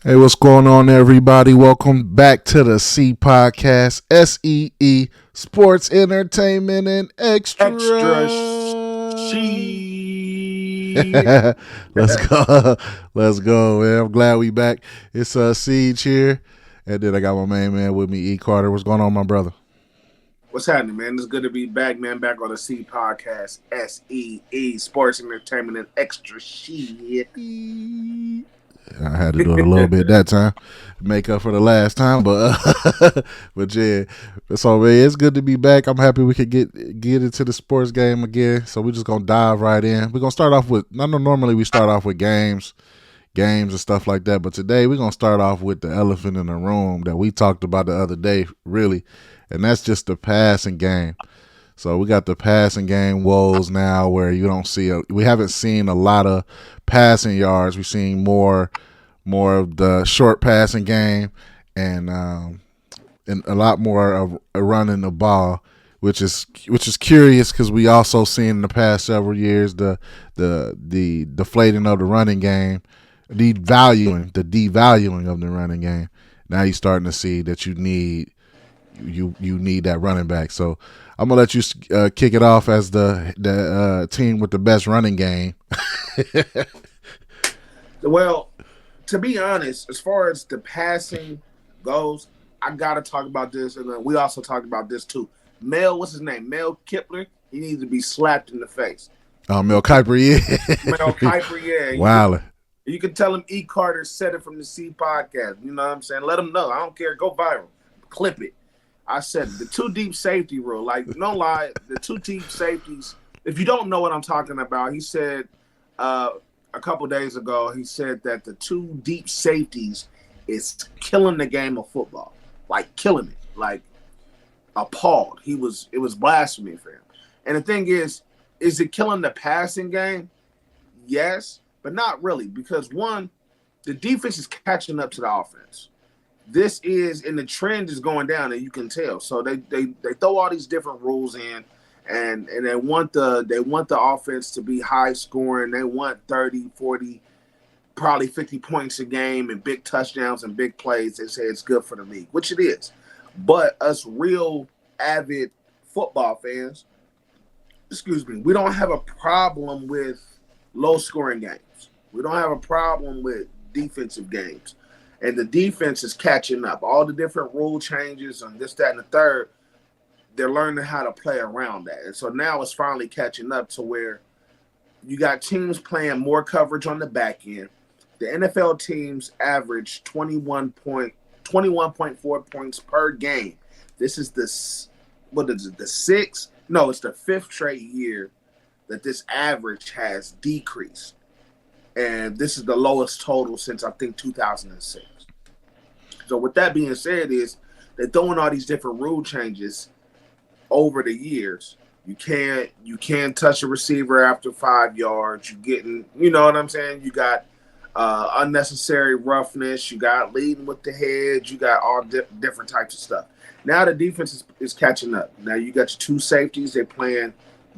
Hey, what's going on, everybody? Welcome back to the C Podcast, SEE, Sports, Entertainment, and Extra. Extra sheet. Let's go. Let's go, man. I'm glad we back. It's Ciege here. And then I got my main man with me, E. Carter. What's going on, my brother? What's happening, man? It's good to be back, man. Back on the C Podcast, SEE, Sports, Entertainment, and Extra Shit. I had to do it a little bit that time, make up for the last time, but but yeah. So man, it's good to be back. I'm happy we could get into the sports game again. So we're just gonna dive right in. We're gonna start off with. I know normally we start off with games and stuff like that, but today we're gonna start off with the elephant in the room that we talked about the other day, really, and that's just the passing game. So we got the passing game woes now, where you don't see we haven't seen a lot of passing yards. We've seen more of the short passing game, and a lot more of running the ball, which is curious because we also seen in the past several years the deflating of the running game, devaluing of the running game. Now you're starting to see that you need that running back. So I'm gonna let you kick it off as the team with the best running game. Well, to be honest, as far as the passing goes, I gotta talk about this, and we also talked about this too. What's his name? Mel Kipler. He needs to be slapped in the face. Mel Kiper, yeah. Mel Kiper, yeah. Wow. You can tell him E. Carter said it from the C Podcast. You know what I'm saying? Let him know. I don't care. Go viral. Clip it. I said the two deep safety rule. Like, no lie, the two deep safeties. If you don't know what I'm talking about, he said a couple days ago, he said that the two deep safeties is killing the game of football. Like, killing it. Like, appalled. It was blasphemy for him. And the thing is it killing the passing game? Yes, but not really, because one, the defense is catching up to the offense. This is, and the trend is going down, and you can tell. So they throw all these different rules in, and they want the offense to be high scoring. They want 30, 40, probably 50 points a game and big touchdowns and big plays. They say it's good for the league, which it is. But us real avid football fans, we don't have a problem with low scoring games. We don't have a problem with defensive games. And the defense is catching up. All the different rule changes and this, that, and the third, they're learning how to play around that. And so now it's finally catching up to where you got teams playing more coverage on the back end. The NFL teams average 21.4 points per game. This is the sixth? No, it's the fifth straight year that this average has decreased. And this is the lowest total since, I think, 2006. So with that being said, is they're throwing all these different rule changes over the years. You can't touch a receiver after 5 yards. You're getting, you know what I'm saying? You got unnecessary roughness. You got leading with the head. You got all different types of stuff. Now the defense is catching up. Now you got your two safeties. They're playing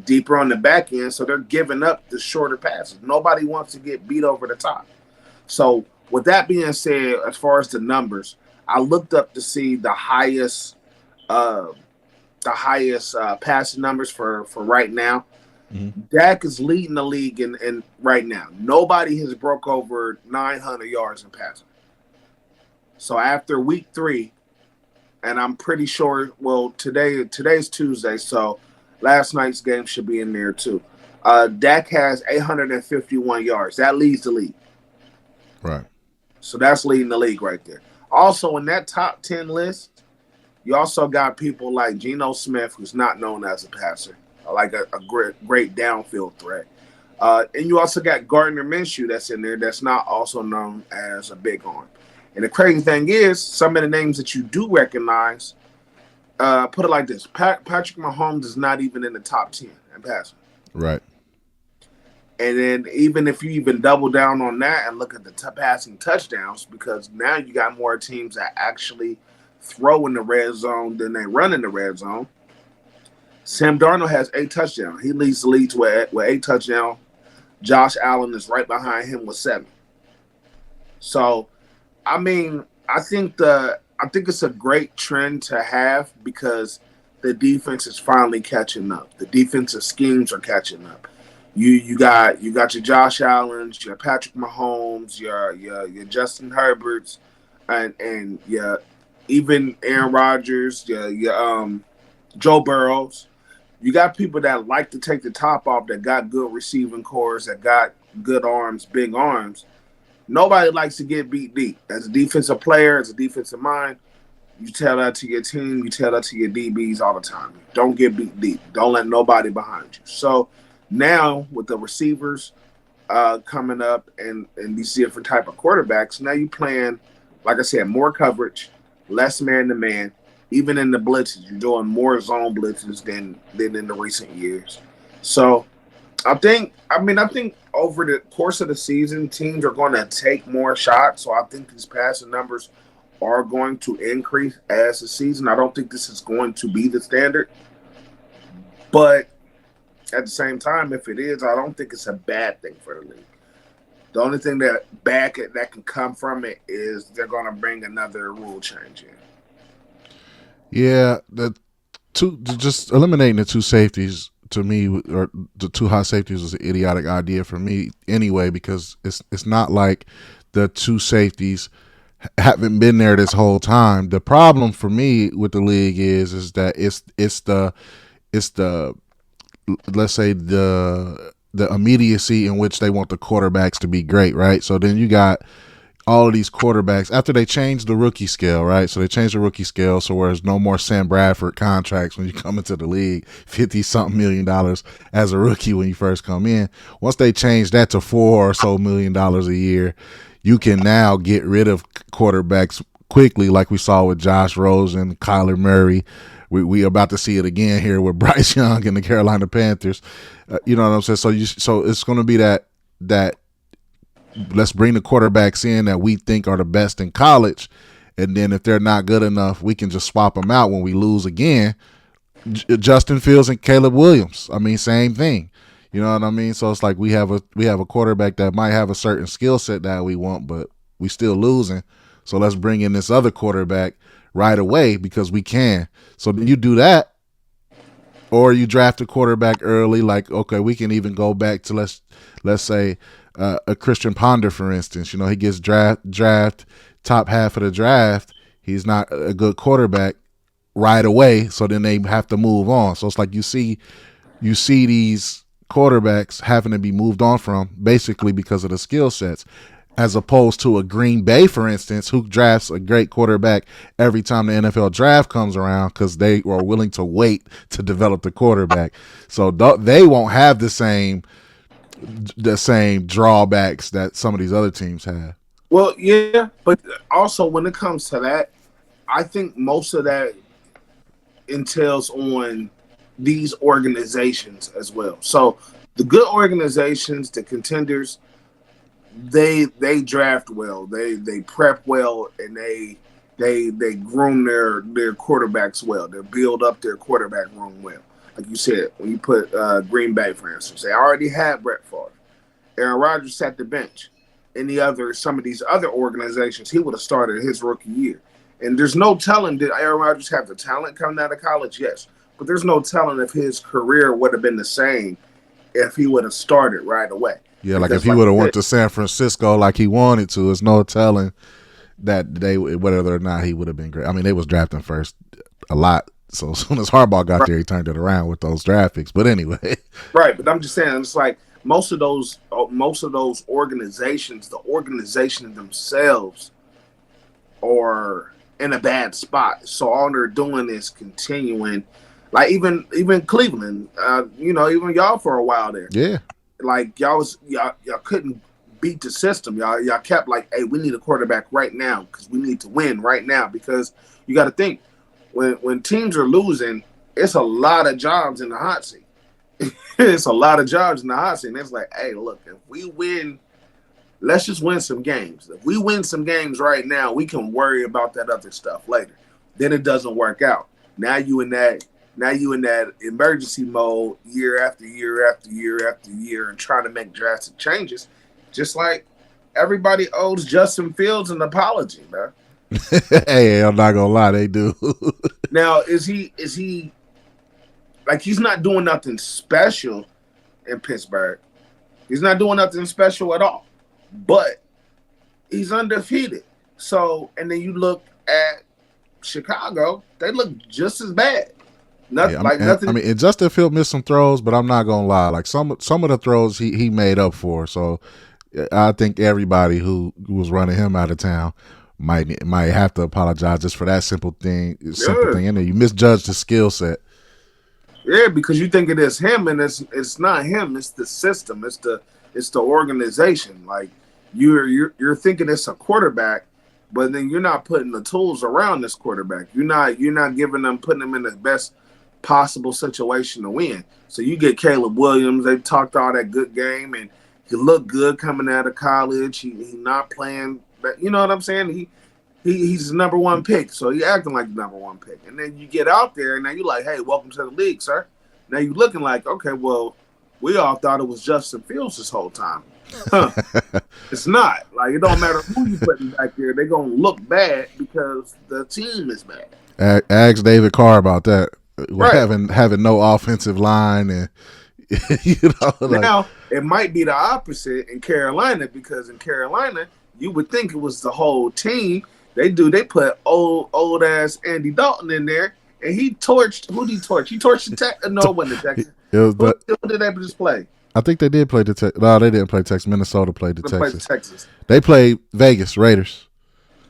deeper on the back end, so they're giving up the shorter passes. Nobody wants to get beat over the top. So with that being said, as far as the numbers, I looked up to see the highest passing numbers for right now. Mm-hmm. Dak is leading the league in right now. Nobody has broke over 900 yards in passing. So after week 3, and I'm pretty sure, well, today's Tuesday, so last night's game should be in there too. Dak has 851 yards. That leads the league. Right. So that's leading the league right there. Also, in that top 10 list, you also got people like Geno Smith, who's not known as a passer, like a great downfield threat. And you also got Gardner Minshew that's in there that's not also known as a big arm. And the crazy thing is, some of the names that you do recognize, put it like this: Patrick Mahomes is not even in the top 10 in passing. Right. And then even if you even double down on that and look at the passing touchdowns, because now you got more teams that actually throw in the red zone than they run in the red zone. Sam Darnold has 8 touchdowns. He leads the league with 8 touchdowns. Josh Allen is right behind him with 7. So I mean, I think it's a great trend to have because the defense is finally catching up. The defensive schemes are catching up. You got your Josh Allen's, your Patrick Mahomes, your Justin Herberts, and your even Aaron Rodgers, your Joe Burrows. You got people that like to take the top off, that got good receiving cores, that got good arms, big arms. Nobody likes to get beat deep. As a defensive player, as a defensive mind, you tell that to your team, you tell that to your DBs all the time. Don't get beat deep. Don't let nobody behind you. So now with the receivers coming up and these different type of quarterbacks, now you playing, like I said, more coverage, less man to man. Even in the blitzes, you're doing more zone blitzes than in the recent years. So I think over the course of the season, teams are going to take more shots. So I think these passing numbers are going to increase as the season. I don't think this is going to be the standard, but at the same time, if it is, I don't think it's a bad thing for the league. The only thing that can come from it is they're going to bring another rule change in. Yeah, the two just eliminating the two safeties to me, or the two high safeties, was an idiotic idea for me anyway, because it's not like the two safeties haven't been there this whole time. The problem for me with the league is that it's the let's say the immediacy in which they want the quarterbacks to be great, right? So then you got all of these quarterbacks after they changed the rookie scale, right? So they changed the rookie scale, so whereas no more Sam Bradford contracts when you come into the league, 50 something $1 million as a rookie when you first come in. Once they changed that to $4 or so million a year, you can now get rid of quarterbacks quickly, like we saw with Josh Rosen, Kyler Murray. We about to see it again here with Bryce Young and the Carolina Panthers. You know what I'm saying? So it's going to be that let's bring the quarterbacks in that we think are the best in college, and then if they're not good enough, we can just swap them out when we lose again. Justin Fields and Caleb Williams. I mean, same thing. You know what I mean? So it's like we have a quarterback that might have a certain skill set that we want, but we still losing. So let's bring in this other quarterback right away because we can. So then you do that, or you draft a quarterback early. Like, okay, we can even go back to let's say a Christian Ponder, for instance. You know, he gets draft top half of the draft. He's not a good quarterback right away, so then they have to move on. So it's like you see these quarterbacks having to be moved on from basically because of the skill sets, as opposed to a Green Bay, for instance, who drafts a great quarterback every time the NFL draft comes around because they are willing to wait to develop the quarterback. So they won't have the same drawbacks that some of these other teams have. Well, yeah, but also when it comes to that, I think most of that entails on these organizations as well. So the good organizations, the contenders, they draft well, they prep well, and they groom their quarterbacks well. They build up their quarterback room well. Like you said, when you put Green Bay, for instance, they already had Brett Favre. Aaron Rodgers sat the bench. Some of these other organizations, he would have started his rookie year. And there's no telling, did Aaron Rodgers have the talent coming out of college? Yes. But there's no telling if his career would have been the same if he would have started right away. Yeah, like if he would have went to San Francisco like he wanted to, there's no telling that whether or not he would have been great. I mean, they was drafting first a lot. So as soon as Harbaugh got there, he turned it around with those draft picks. But anyway. Right, but I'm just saying, it's like most of those organizations, the organization themselves are in a bad spot. So all they're doing is continuing. Like even Cleveland, even y'all for a while there. Yeah. Like y'all couldn't beat the system. Y'all kept like, hey, we need a quarterback right now because we need to win right now. Because you got to think, when teams are losing, it's a lot of jobs in the hot seat. It's a lot of jobs in the hot seat. And it's like, hey, look, if we win, let's just win some games. If we win some games right now, we can worry about that other stuff later. Then it doesn't work out. Now you in that emergency mode year after year after year after year and trying to make drastic changes. Just like everybody owes Justin Fields an apology, man. Hey, I'm not gonna lie, they do. Now, is he like he's not doing nothing special in Pittsburgh? He's not doing nothing special at all, but he's undefeated. So, and then you look at Chicago; they look just as bad. Nothing Yeah, like nothing. I mean, and Justin Field missed some throws, but I'm not gonna lie. Like some of the throws he made up for. So I think everybody who was running him out of town might have to apologize just for that simple thing. And then you misjudged his skill set. Yeah, because you think it is him, and it's not him. It's the system. It's the organization. Like you're thinking it's a quarterback, but then you're not putting the tools around this quarterback. You're not putting them in the best possible situation to win. So you get Caleb Williams. They talked all that good game, and he looked good coming out of college. He not playing. You know what I'm saying? He's the number one pick, so he acting like the number one pick. And then you get out there, and now you're like, hey, welcome to the league, sir. Now you're looking like, okay, well, we all thought it was Justin Fields this whole time. Huh. It's not. Like, it don't matter who you putting back there. They're going to look bad because the team is bad. Ask David Carr about that. Right. Having no offensive line and Now, it might be the opposite in Carolina because in Carolina, you would think it was the whole team. They put old ass Andy Dalton in there, and he torched. Who did he torch? He torched the Texans. No, it wasn't the Texans. Who did they just play? I think they did play the Texans. No, they didn't play Texas. Minnesota played the Texans. They played Vegas Raiders.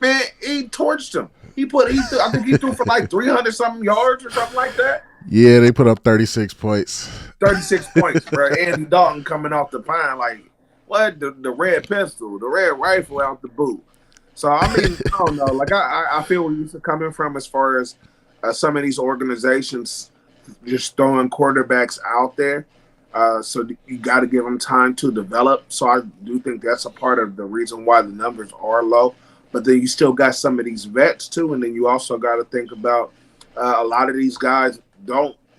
Man, he torched them. I think he threw for like 300 something yards or something like that. Yeah, they put up 36 points. 36 points, bro. Andy Dalton coming off the pine like what? The red pistol, the red rifle out the boot. So, I mean, I don't know. Like, I feel where you're coming from as far as some of these organizations just throwing quarterbacks out there. So you got to give them time to develop. So I do think that's a part of the reason why the numbers are low. But then you still got some of these vets, too. And then you also got to think about a lot of these guys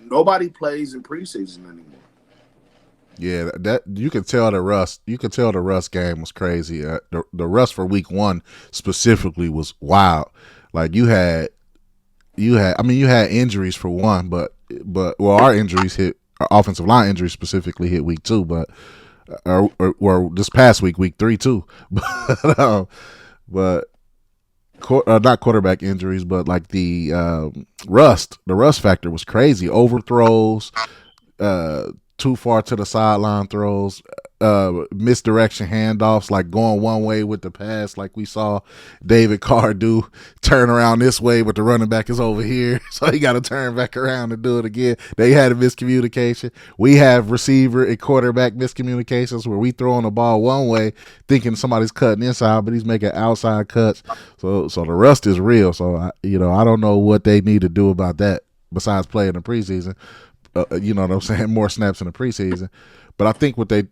nobody plays in preseason anymore. Yeah, that you could tell the rust. You could tell the rust game was crazy. The rust for week 1 specifically was wild. Like you had injuries for one, but our injuries hit. Our offensive line injuries specifically hit week 2, but or this past week 3 too. but not quarterback injuries, but like the rust factor was crazy. Overthrows, too far to the sideline throws, misdirection handoffs, like going one way with the pass, like we saw David Carr do, turn around this way, but the running back is over here, so he got to turn back around and do it again. They had a miscommunication. We have receiver and quarterback miscommunications where we throwing the ball one way, thinking somebody's cutting inside, but he's making outside cuts. So the rust is real. So I don't know what they need to do about that besides playing the preseason. You know what I'm saying? More snaps in the preseason. But I think what they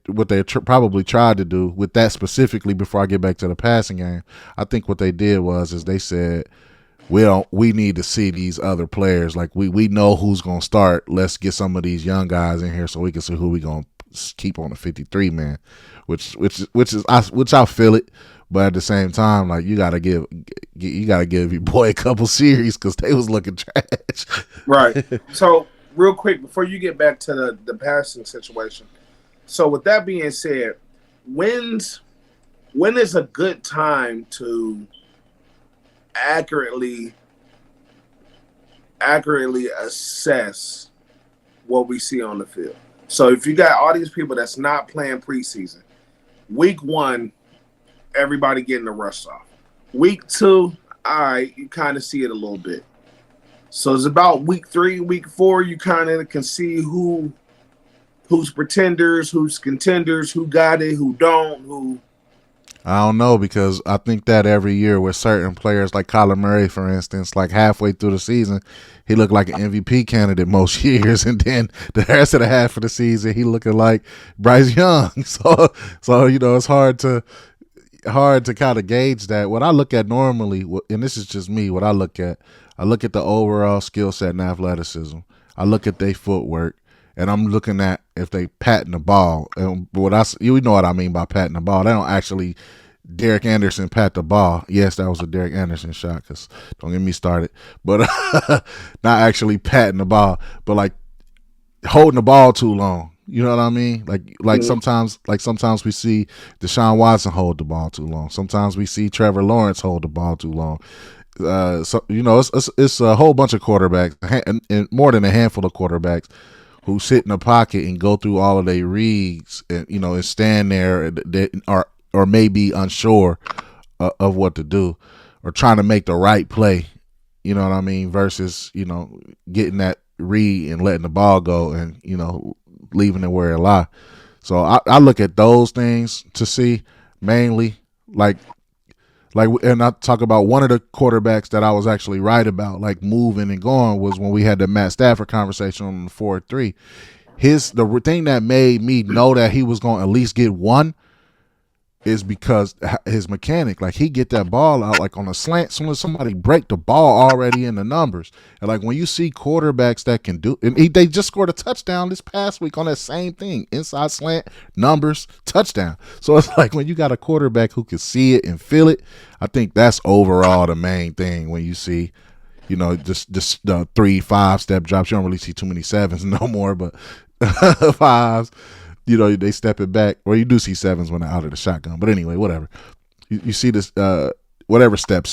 probably tried to do with that specifically, before I get back to the passing game, I think what they did is they said, we need to see these other players. Like we know who's gonna start. Let's get some of these young guys in here so we can see who we gonna keep on the 53 man. Which I feel it. But at the same time, like you gotta give your boy a couple series because they was looking trash. Right. So real quick before you get back to the passing situation. So with that being said, when is a good time to accurately assess what we see on the field? So if you got all these people that's not playing preseason, week 1, everybody getting the rush off. Week 2, all right, you kind of see it a little bit. So it's about week 3, week 4, you kind of can see who's pretenders, who's contenders, who got it, who don't, I don't know, because I think that every year with certain players, like Kyler Murray, for instance, like halfway through the season, he looked like an MVP candidate most years, and then the rest of the half of the season, he looking like Bryce Young. So it's hard to kind of gauge that. What I look at normally, and this is just me, what I look at the overall skill set and athleticism. I look at their footwork. And I'm looking at if they patting the ball. And you know what I mean by patting the ball. They don't actually Derek Anderson pat the ball. Yes, that was a Derek Anderson shot. Cause don't get me started. But not actually patting the ball, but like holding the ball too long. You know what I mean? Sometimes we see Deshaun Watson hold the ball too long. Sometimes we see Trevor Lawrence hold the ball too long. So it's a whole bunch of quarterbacks, and more than a handful of quarterbacks who sit in the pocket and go through all of their reads, and stand there or may be unsure of what to do, or trying to make the right play. You know what I mean? Versus getting that read and letting the ball go and leaving it where it lie. So I look at those things to see mainly and I talk about one of the quarterbacks that I was actually right about, like moving and going, was when we had the Matt Stafford conversation on the 4-3. The thing that made me know that he was going to at least get one is because his mechanic, like he get that ball out like on a slant. As soon as somebody break the ball already in the numbers, and like when you see quarterbacks that can do, and they just scored a touchdown this past week on that same thing, inside slant, numbers, touchdown. So it's like when you got a quarterback who can see it and feel it, I think that's overall the main thing. When you see, just the 3-5 step drops, you don't really see too many sevens no more, but fives. They step it back, or you do see sevens when they're out of the shotgun. But anyway, whatever. You see this, whatever step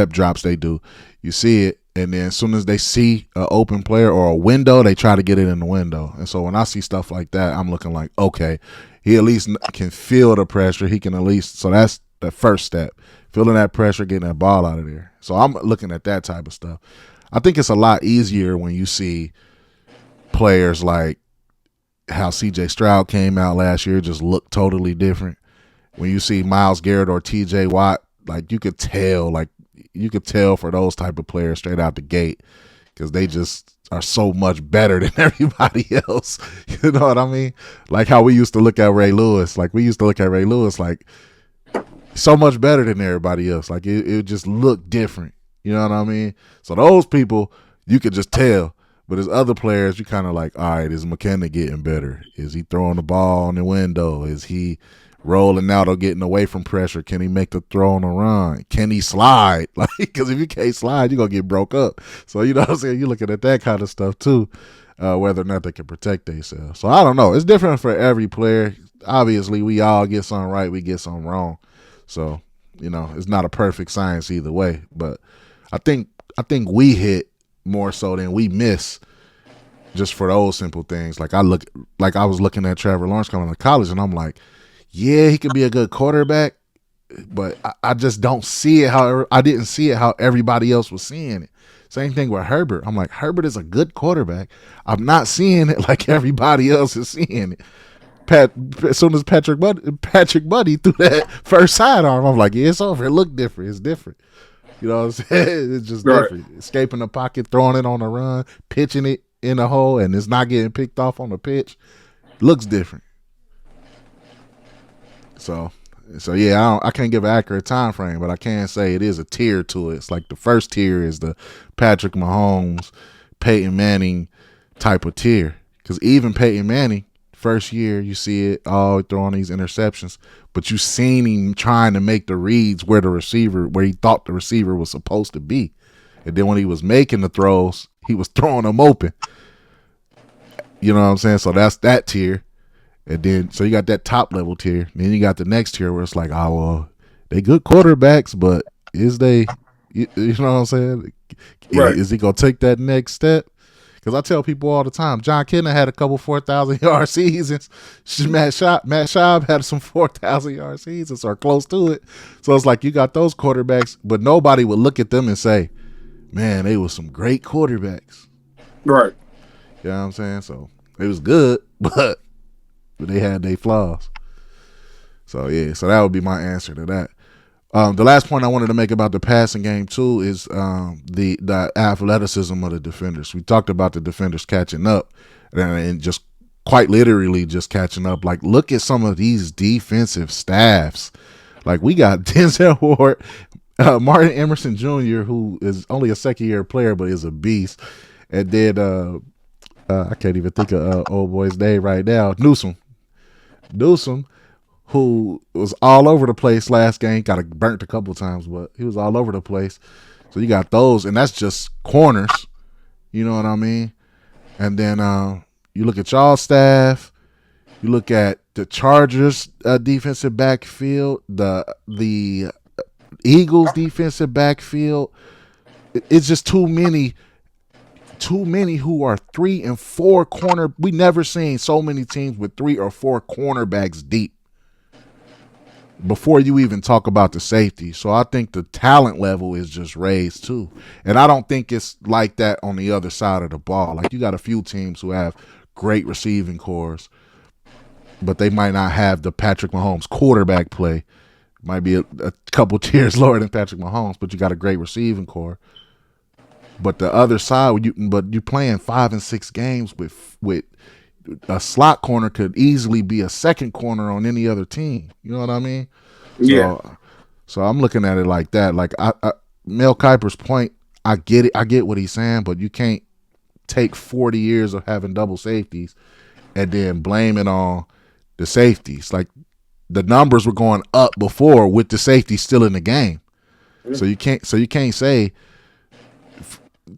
drops they do, you see it, and then as soon as they see an open player or a window, they try to get it in the window. And so when I see stuff like that, I'm looking like, okay, he at least can feel the pressure. He can at least, so that's the first step, feeling that pressure, getting that ball out of there. So I'm looking at that type of stuff. I think it's a lot easier when you see players like how CJ Stroud came out last year, just looked totally different. When you see Myles Garrett or TJ Watt, like you could tell for those type of players straight out the gate, because they just are so much better than everybody else. You know what I mean? Like how we used to look at Ray Lewis. Like so much better than everybody else. Like it just looked different. You know what I mean? So those people, you could just tell. But as other players, you kind of like, all right, is McKenna getting better? Is he throwing the ball on the window? Is he rolling out or getting away from pressure? Can he make the throw on the run? Can he slide? Like, because if you can't slide, you're going to get broke up. So, you know what I'm saying? You're looking at that kind of stuff too, whether or not they can protect themselves. So, I don't know. It's different for every player. Obviously, we all get something right. We get something wrong. So, it's not a perfect science either way. But I think we hit more so than we miss, just for those simple things. Like I was looking at Trevor Lawrence coming to college, and I'm like, yeah, he could be a good quarterback, but I just don't see it I didn't see it how everybody else was seeing it. Same thing with Herbert. I'm like, Herbert is a good quarterback. I'm not seeing it like everybody else is seeing it. As soon as Patrick Buddy threw that first sidearm, I'm like, yeah, it's over. It looked different. It's different. You know what I'm saying? It's just different. Escaping the pocket, throwing it on the run, pitching it in the hole, and it's not getting picked off on the pitch. Looks different. So yeah, I can't give an accurate time frame, but I can say it is a tier to it. It's like the first tier is the Patrick Mahomes, Peyton Manning type of tier. Because even Peyton Manning, first year, you see it all throwing these interceptions, but you seen him trying to make the reads where he thought the receiver was supposed to be. And then when he was making the throws, he was throwing them open. You know what I'm saying? So that's that tier. And then, so you got that top level tier. And then you got the next tier where it's like, oh, well, they good quarterbacks, but you know what I'm saying? Right. Is he going to take that next step? Because I tell people all the time, John Kennedy had a couple 4,000-yard seasons. Matt Schaub had some 4,000-yard seasons or close to it. So it's like you got those quarterbacks, but nobody would look at them and say, man, they were some great quarterbacks. Right. You know what I'm saying? So it was good, but they had their flaws. So, yeah, so that would be my answer to that. The last point I wanted to make about the passing game too is the athleticism of the defenders. We talked about the defenders catching up and just quite literally just catching up. Like, look at some of these defensive staffs. Like, we got Denzel Ward, Martin Emerson Jr., who is only a second-year player but is a beast, and then I can't even think of old boy's name right now, Newsome, who was all over the place last game. Got burnt a couple times, but he was all over the place. So you got those, and that's just corners. You know what I mean? And then you look at y'all staff. You look at the Chargers defensive backfield, the Eagles defensive backfield. It's just too many who are 3 and 4 corner. We never seen so many teams with 3 or 4 cornerbacks deep before you even talk about the safety. So I think the talent level is just raised too. And I don't think it's like that on the other side of the ball. Like you got a few teams who have great receiving cores, but they might not have the Patrick Mahomes quarterback play. Might be a couple tiers lower than Patrick Mahomes, but you got a great receiving core. But the other side, you playing 5 and 6 games with a slot corner could easily be a second corner on any other team. You know what I mean? Yeah. So I'm looking at it like that. Like Mel Kiper's point, I get it. I get what he's saying, but you can't take 40 years of having double safeties and then blame it on the safeties. Like the numbers were going up before with the safety still in the game. So you can't say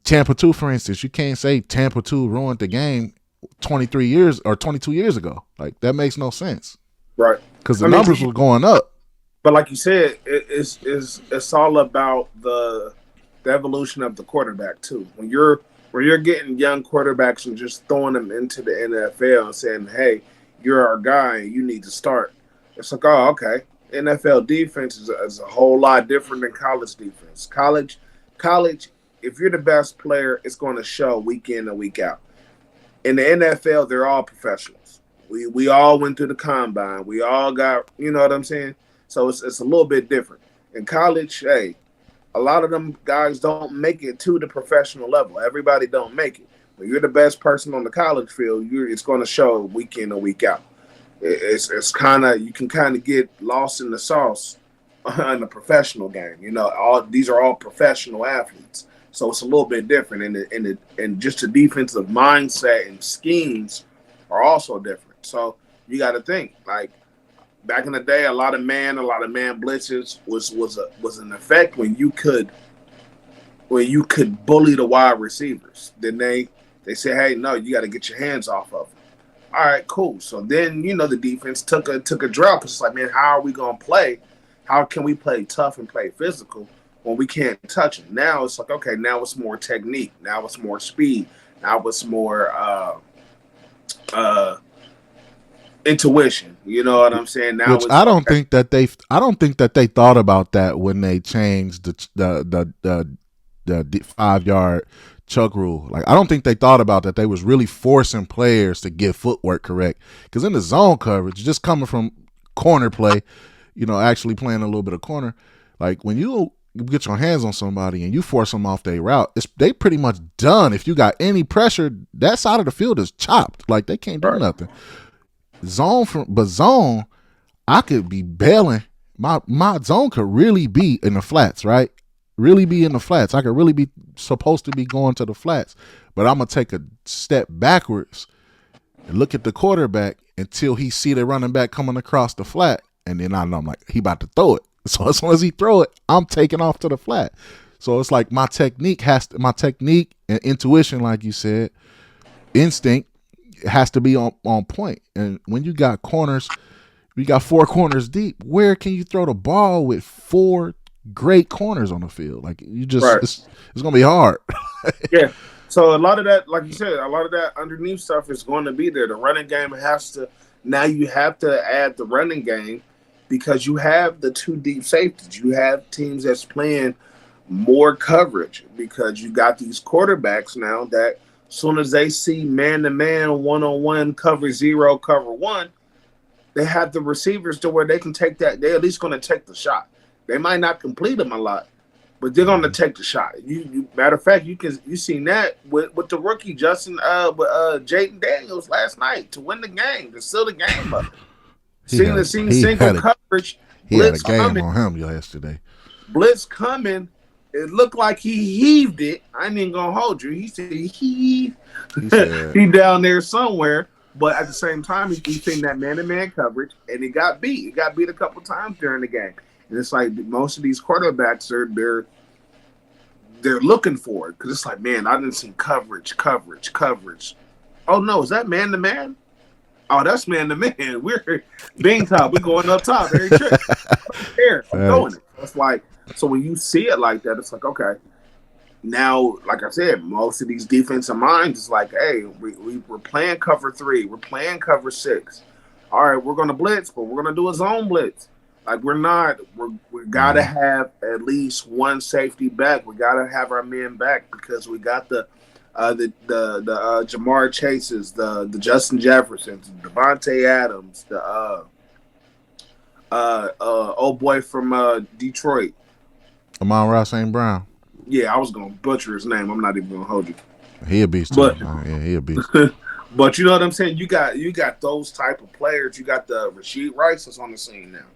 Tampa 2, for instance, you can't say Tampa 2 ruined the game 23 years or 22 years ago. Like that makes no sense. Right. Because the numbers were going up. But like you said, it's all about the evolution of the quarterback too. When you're getting young quarterbacks and just throwing them into the NFL and saying, "Hey, you're our guy and you need to start." It's like, oh, okay. NFL defense is a whole lot different than college defense. College, if you're the best player, it's going to show week in and week out. In the NFL, they're all professionals. We all went through the combine. We all got, you know what I'm saying? So it's a little bit different. In college, hey, a lot of them guys don't make it to the professional level. Everybody don't make it. When you're the best person on the college field, it's going to show week in and week out. It's kind of, you can kind of get lost in the sauce in the professional game. You know, these are all professional athletes. So it's a little bit different, and just the defensive mindset and schemes are also different. So you got to think, like back in the day, a lot of man blitzes was an effect when you could bully the wide receivers. Then they say, hey, no, you got to get your hands off of them. All right, cool. So then the defense took a drought because it's like, man, how are we gonna play? How can we play tough and play physical when we can't touch it? Now it's like, okay, now it's more technique. Now it's more speed. Now it's more intuition. You know what I'm saying? Now, which I don't think that they thought about that when they changed the 5-yard chuck rule. Like I don't think they thought about that. They was really forcing players to get footwork correct. Because in the zone coverage, just coming from corner play, actually playing a little bit of corner, like when you get your hands on somebody and you force them off their route, they pretty much done. If you got any pressure, that side of the field is chopped. Like they can't do nothing. Zone, I could be bailing. My zone could really be in the flats, right? Really be in the flats. I could really be supposed to be going to the flats, but I'm gonna take a step backwards and look at the quarterback until he see the running back coming across the flat, and then I know I'm like, he about to throw it. So as soon as he throw it, I'm taking off to the flat. So it's like my technique and intuition, like you said, instinct has to be on point. And when you got corners, we got 4 corners deep. Where can you throw the ball with 4 great corners on the field? Like you just, right. It's gonna be hard. Yeah. So a lot of that, like you said, a lot of that underneath stuff is going to be there. The running game now you have to add the running game because you have the 2 deep safeties. You have teams that's playing more coverage because you got these quarterbacks now that as soon as they see man-to-man, one-on-one, cover 0, cover 1, they have the receivers to where they can take that. They're at least going to take the shot. They might not complete them a lot, but they're going to take the shot. Matter of fact, you seen that with the rookie Justin with Jaden Daniels last night to win the game, to seal the game up. Seeing the single coverage. He had a game on him yesterday. Blitz coming. It looked like he heaved it. I ain't even gonna hold you. He said he down there somewhere. But at the same time, he's seen that man-to-man coverage, and he got beat. He got beat a couple times during the game, and it's like most of these quarterbacks they're looking for it because it's like, man, I didn't see coverage. Oh no, is that man-to-man? Oh, that's man-to-man. We're being top. We're going up top. Very trick. I don't care. I'm going it. It's like, so when you see it like that, it's like, okay. Now, like I said, most of these defensive minds is like, hey, we're playing cover 3. We're playing cover 6. All right, we're going to blitz, but we're going to do a zone blitz. Like, we got to have at least one safety back. We got to have our men back because we got the Jamar Chases, the Justin Jeffersons, Devontae Adams, the old boy from Detroit. Amon-Ra St. Brown. Yeah, I was gonna butcher his name. I'm not even gonna hold you. He a beast, but yeah, he a beast. But you know what I'm saying? You got those type of players. You got the Rashid Rice that's on the scene now.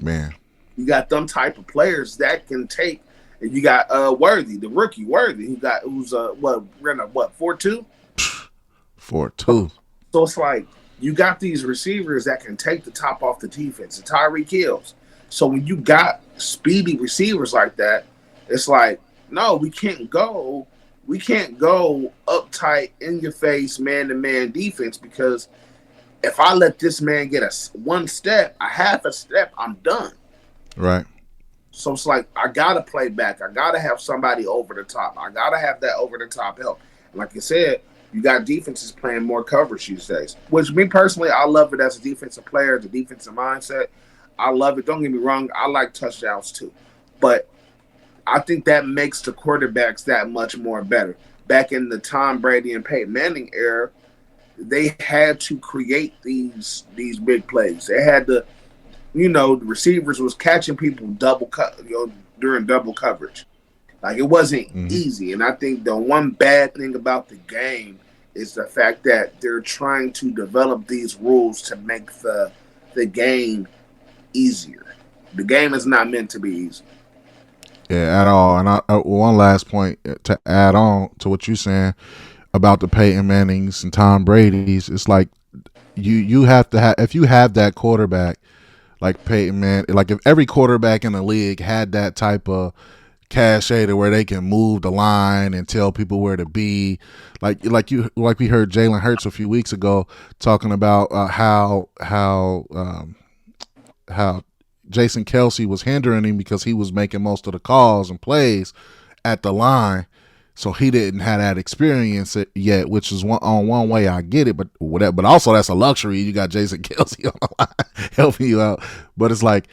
Man, you got them type of players that can take. And you got Worthy, the rookie Worthy. Who's 4.2? 4.2. So it's like you got these receivers that can take the top off the defense. And Tyreek Hills. So when you got speedy receivers like that, it's like, no, we can't go uptight, in your face, man-to-man defense because if I let this man get a half a step, I'm done. Right. So it's like I gotta play back. I gotta have somebody over the top. I gotta have that over the top help. And like you said, you got defenses playing more coverage these days. Which me personally, I love it as a defensive player, the defensive mindset. I love it. Don't get me wrong, I like touchdowns too. But I think that makes the quarterbacks that much more better. Back in the Tom Brady and Peyton Manning era, they had to create these big plays. They had to, the receivers was catching people during double coverage. Like it wasn't easy. And I think the one bad thing about the game is the fact that they're trying to develop these rules to make the game easier. The game is not meant to be easy. Yeah, at all. And one last point to add on to what you're saying about the Peyton Mannings and Tom Brady's, it's like you have to have, if you have that quarterback like Peyton Manning, like if every quarterback in the league had that type of cachet to where they can move the line and tell people where to be, like we heard Jalen Hurts a few weeks ago talking about how Jason Kelce was hindering him because he was making most of the calls and plays at the line, so he didn't have that experience yet. Which is one way I get it, but also that's a luxury. You got Jason Kelce on the line helping you out, but it's like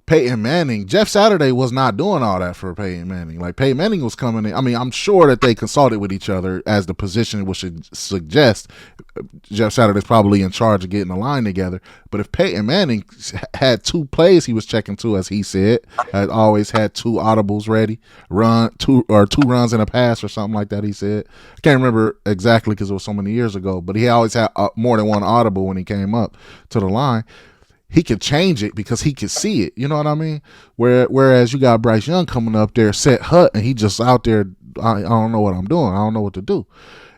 Peyton Manning, Jeff Saturday was not doing all that for Peyton Manning. Like Peyton Manning was coming in. I mean, I'm sure that they consulted with each other as the position would suggest. Jeff Saturday's probably in charge of getting the line together. But if Peyton Manning had 2 plays he was checking to, as he said, had always had 2 audibles ready, two runs and a pass or something like that, he said. I can't remember exactly because it was so many years ago, but he always had more than one audible when he came up to the line. He could change it because he could see it. You know what I mean? Whereas you got Bryce Young coming up there, set hut, and he just out there. I don't know what I'm doing. I don't know what to do.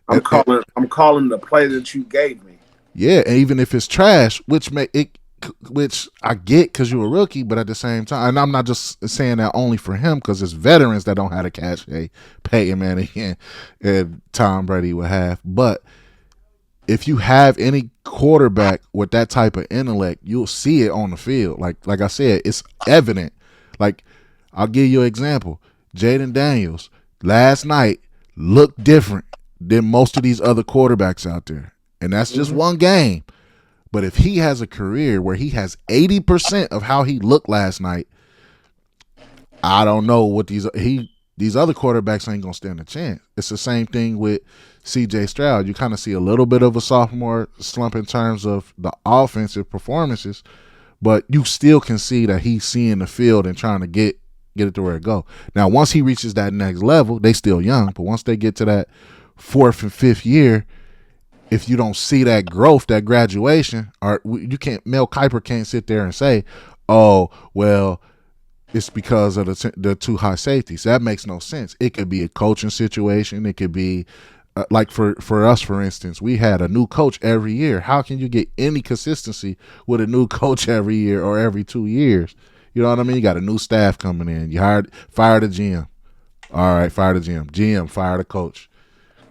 I'm calling the play that you gave me. Yeah, and even if it's trash, which I get because you're a rookie, but at the same time, and I'm not just saying that only for him because it's veterans that don't have a cachet, Peyton Manning and Tom Brady would have, but if you have any quarterback with that type of intellect, you'll see it on the field. Like I said, it's evident. Like, I'll give you an example. Jaden Daniels last night looked different than most of these other quarterbacks out there. And that's just one game. But if he has a career where he has 80% of how he looked last night, I don't know what these other quarterbacks ain't gonna stand a chance. It's the same thing with Ciege Stroud. You kind of see a little bit of a sophomore slump in terms of the offensive performances, but you still can see that he's seeing the field and trying to get it to where it go. Now, once he reaches that next level, they still young, but once they get to that 4th and 5th year, if you don't see that growth, that graduation, or you can't, Mel Kiper can't sit there and say, oh, well, it's because of the 2 high safeties. That makes no sense. It could be a coaching situation. It could be like for us, for instance, we had a new coach every year. How can you get any consistency with a new coach every year or every 2 years? You know what I mean? You got a new staff coming in. You fire the GM. All right, fire the GM. GM, fire the coach.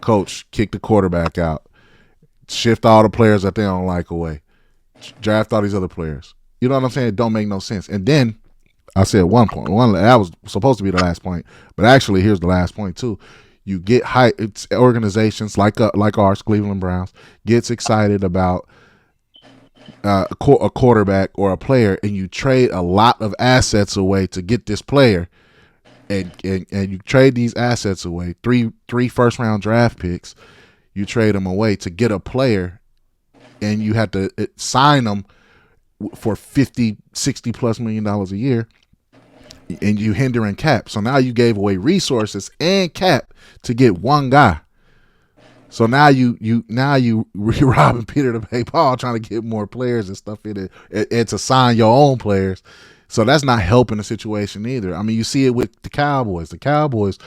Coach, kick the quarterback out. Shift all the players that they don't like away. Draft all these other players. You know what I'm saying? It don't make no sense. And then I said one that was supposed to be the last point, but actually here's the last point too. You get it's organizations like ours, Cleveland Browns, gets excited about a quarterback or a player, and you trade a lot of assets away to get this player, and you trade these assets away, three first round draft picks, you trade them away to get a player, and you have to sign them for $50-60+ million a year, and you hindering cap. So now you gave away resources and cap to get one guy. So now you robbing Peter to pay Paul, trying to get more players and stuff in it, and to sign your own players. So that's not helping the situation either. I mean, you see it with the Cowboys. The Cowboys,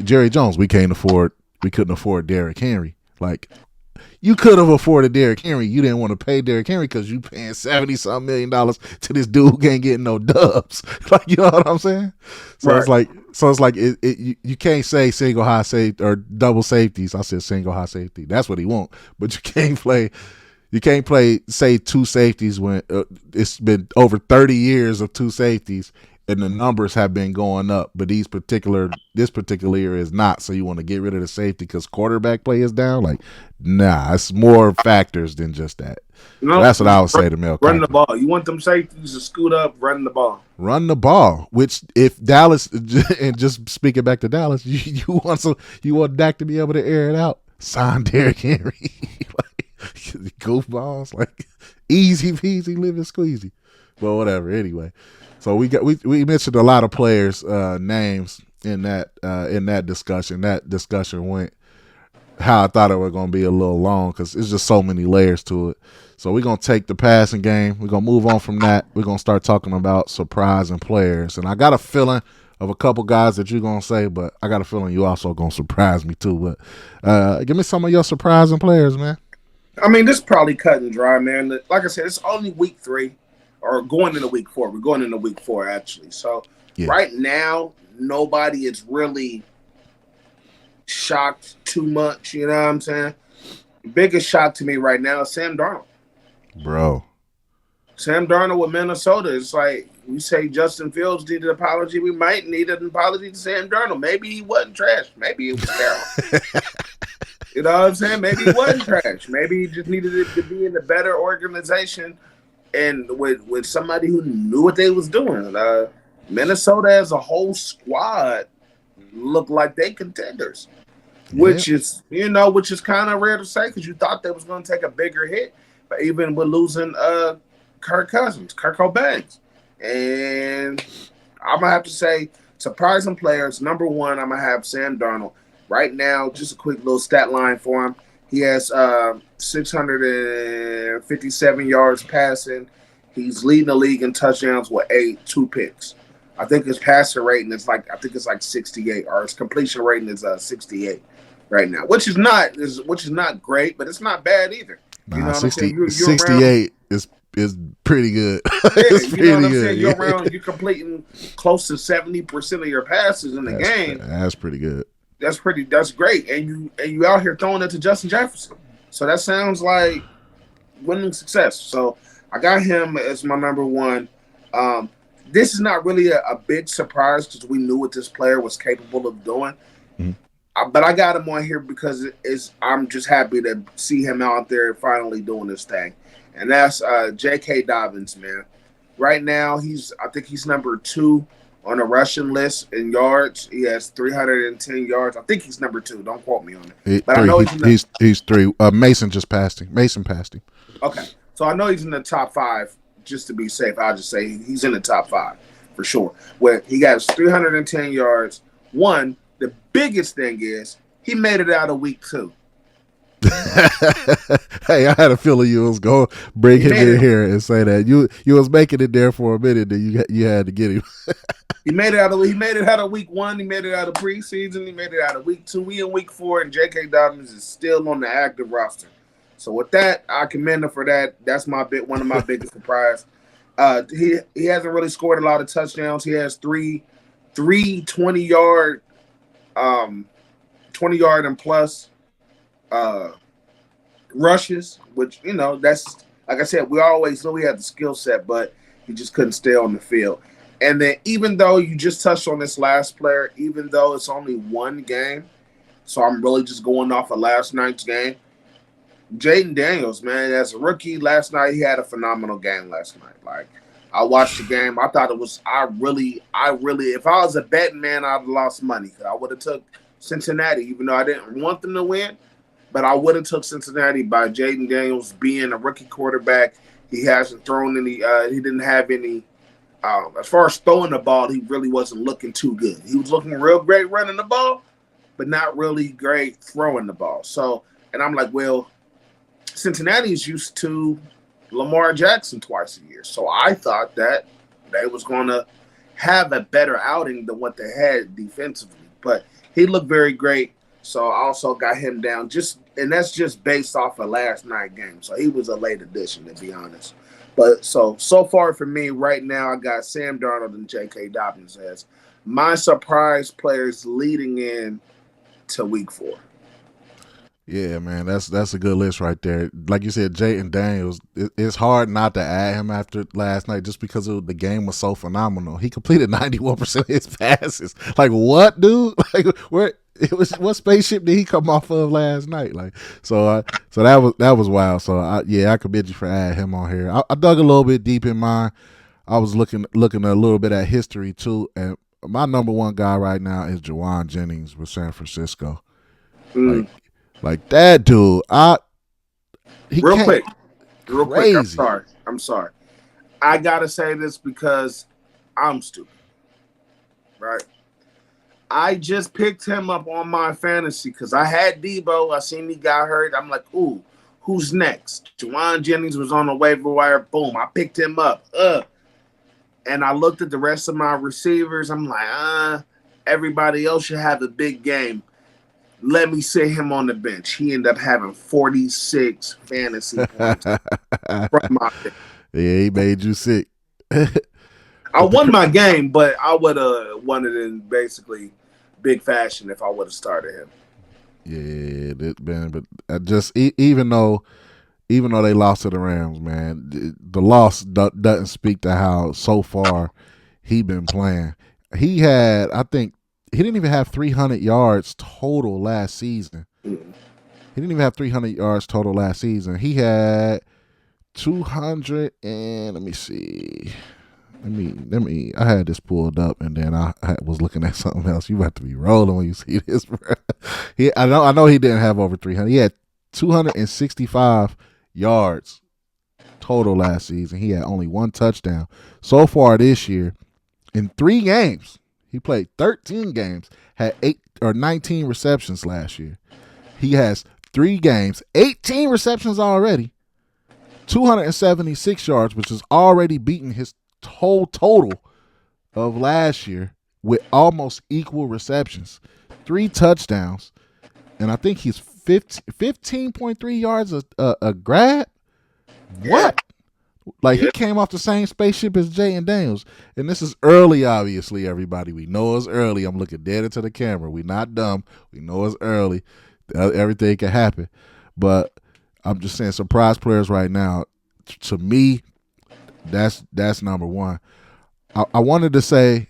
Jerry Jones, we couldn't afford Derrick Henry. Like, you could have afforded Derrick Henry. You didn't want to pay Derrick Henry because you paying $70-something million to this dude who can't get no dubs. Like, you know what I'm saying? So right. It's like you can't say single high safety or double safeties. I said single high safety. That's what he want. But you can't play say two safeties when it's been over 30 years of two safeties and the numbers have been going up, but this particular year is not. So you want to get rid of the safety because quarterback play is down? Like, nah, it's more factors than just that. So that's what I would say to Mel Kiper. Run the ball. You want them safeties to scoot up, run the ball. Run the ball. Which, if Dallas, and just speaking back to Dallas, you want Dak to be able to air it out. Sign Derrick Henry. Like, goofballs, like easy peasy, living squeezy. But whatever. Anyway. So we mentioned a lot of players' names in that discussion. That discussion went how I thought it was going to be a little long because it's just so many layers to it. So we're going to take the passing game. We're going to move on from that. We're going to start talking about surprising players. And I got a feeling of a couple guys that you're going to say, but I got a feeling you also going to surprise me too. But give me some of your surprising players, man. I mean, this is probably cut and dry, man. Like I said, it's only week 3. Or going into week 4. We're going into week 4, actually. So Right now, nobody is really shocked too much. You know what I'm saying? The biggest shock to me right now is Sam Darnold. Bro. Sam Darnold with Minnesota. It's like we say Justin Fields needed an apology. We might need an apology to Sam Darnold. Maybe he wasn't trash. Maybe he was terrible. You know what I'm saying? Maybe he wasn't trash. Maybe he just needed it to be in a better organization and with somebody who knew what they was doing. Minnesota as a whole squad looked like they contenders, which is kind of rare to say because you thought they was going to take a bigger hit, but even with losing Kirk Cobain. And I'm going to have to say surprising players. Number 1, I'm going to have Sam Darnold. Right now, just a quick little stat line for him. He has 657 yards passing. He's leading the league in touchdowns with 2 picks. I think his passer rating is like 68, or his completion rating is 68 right now, which is not great, but it's not bad either. Nah, you know 68 is pretty good. It's pretty you know what I'm saying? You're around, you're completing close to 70% of your passes in the game. That's pretty good. That's great. And you out here throwing it to Justin Jefferson. So that sounds like winning success. So I got him as my number 1. This is not really a big surprise because we knew what this player was capable of doing. Mm-hmm. But I got him on here because I'm just happy to see him out there finally doing this thing. And that's J.K. Dobbins, man. Right now, I think he's number 2 on the rushing list in yards. He has 310 yards. I think he's number 2. Don't quote me on it. But I know he's 3. Mason just passed him. Mason passed him. Okay. So I know he's in the top 5. Just to be safe, I'll just say he's in the top 5 for sure. Where he got 310 yards. The biggest thing is he made it out of week 2. Hey, I had a feeling you was going to bring He him made in it. here and say that you was making it there for a minute, then you had to get him. He made it out of. He made it out of week 1. He made it out of preseason. He made it out of week 2. We in week 4, and J.K. Dobbins is still on the active roster. So with that, I commend him for that. That's one of my biggest surprise. He hasn't really scored a lot of touchdowns. He has three 20-yard 20-yard and plus uh, rushes, which that's like I said, we always knew he had the skill set, but he just couldn't stay on the field. And then even though you just touched on this last player, even though it's only one game, so I'm really just going off of last night's game. Jaden Daniels, man, as a rookie last night, he had a phenomenal game last night. Like I watched the game, I thought it was. I really, if I was a betting man, I'd have lost money. I would have took Cincinnati, even though I didn't want them to win. But I would have took Cincinnati by Jaden Daniels being a rookie quarterback. He hasn't thrown any. He didn't have any. As far as throwing the ball, he really wasn't looking too good. He was looking real great running the ball, but not really great throwing the ball. So, and I'm like, well, Cincinnati is used to Lamar Jackson twice a year. So I thought that they was going to have a better outing than what they had defensively. But he looked very great. So I also got him down and that's just based off of last night game. So he was a late addition, to be honest. But so far for me right now, I got Sam Darnold and J.K. Dobbins as my surprise players leading in to week 4. Yeah, man, that's a good list right there. Like you said, Jaden Daniels, it's hard not to add him after last night just because the game was so phenomenal. He completed 91% of his passes. Like what, dude? Like what spaceship did he come off of last night? Like so that was wild. So I commend you for adding him on here. I dug a little bit deep in mine. I was looking a little bit at history too, and my number one guy right now is Juwan Jennings with San Francisco. Like that dude, he real can't, quick, crazy. I'm sorry. I gotta say this because I'm stupid, right? I just picked him up on my fantasy because I had Debo. I seen he got hurt. I'm like, ooh, who's next? Juwan Jennings was on the waiver wire. Boom, I picked him up. And I looked at the rest of my receivers. I'm like, everybody else should have a big game. Let me sit him on the bench. He ended up having 46 fantasy points from my bench. Yeah, he made you sick. I won my game, but I would have won it in basically big fashion if I would have started him. Yeah, man. But I just even though they lost to the Rams, man, the loss doesn't speak to how so far he been playing. He had, I think, he didn't even have 300 yards total last season. He didn't even have 300 yards total last season. He had 200 and let me see. Let me. I had this pulled up and then I was looking at something else. You have to be rolling when you see this, bro. I know he didn't have over 300. He had 265 yards total last season. He had only one touchdown so far this year in 3 games. He played 13 games, had 19 receptions last year. He has 3 games, 18 receptions already, 276 yards, which is already beating his whole total of last year with almost equal receptions, 3 touchdowns, and I think he's 15.3 yards a grab. What? Like, he came off the same spaceship as Jaden Daniels. And this is early, obviously, everybody. We know it's early. I'm looking dead into the camera. We're not dumb. We know it's early. Everything can happen. But I'm just saying, surprise players right now, to me, that's number one. I wanted to say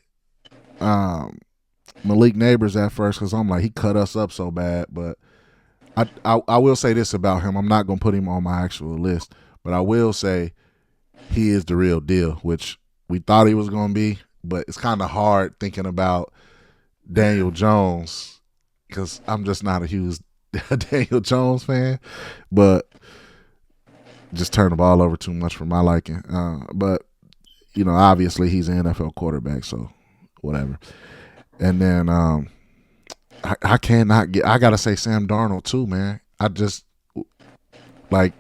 Malik Neighbors at first because I'm like, he cut us up so bad. But I will say this about him. I'm not going to put him on my actual list. But I will say, he is the real deal, which we thought he was going to be, but it's kind of hard thinking about Daniel Jones because I'm just not a huge Daniel Jones fan, but just turned the ball over too much for my liking. But, obviously he's an NFL quarterback, so whatever. And then I got to say Sam Darnold too, man. like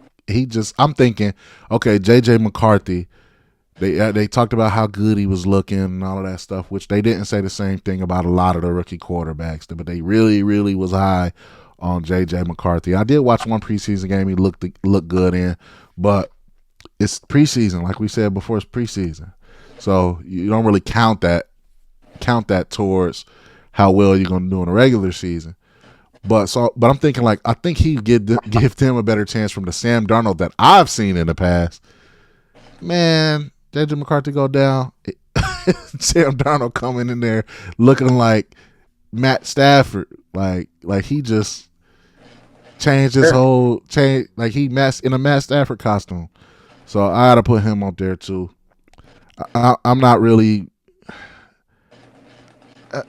I'm thinking, okay, JJ McCarthy. They talked about how good he was looking and all of that stuff, which they didn't say the same thing about a lot of the rookie quarterbacks, but they really, really was high on JJ McCarthy. I did watch one preseason game he looked good in, but it's preseason, like we said before, it's preseason, so you don't really count that towards how well you're going to do in a regular season. But I'm thinking, like, I think he give them a better chance from the Sam Darnold that I've seen in the past. Man, JJ McCarthy go down. Sam Darnold coming in there looking like Matt Stafford, like he just changed his whole change, like he in a Matt Stafford costume. So I gotta put him up there too. I'm not really.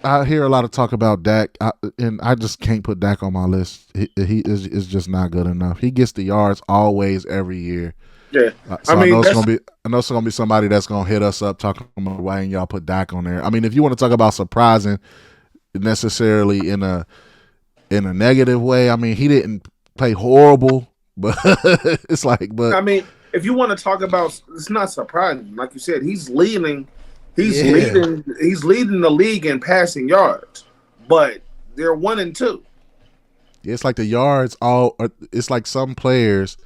I hear a lot of talk about Dak, and I just can't put Dak on my list. He is just not good enough. He gets the yards always every year. Yeah, so I know it's gonna be somebody that's gonna hit us up talking about why ain't y'all put Dak on there. I mean, if you want to talk about surprising, necessarily in a negative way, I mean, he didn't play horrible, but it's like, but I mean, if you want to talk about, it's not surprising. Like you said, he's leading the league in passing yards, but they're 1 and 2. It's like the yards it's like some players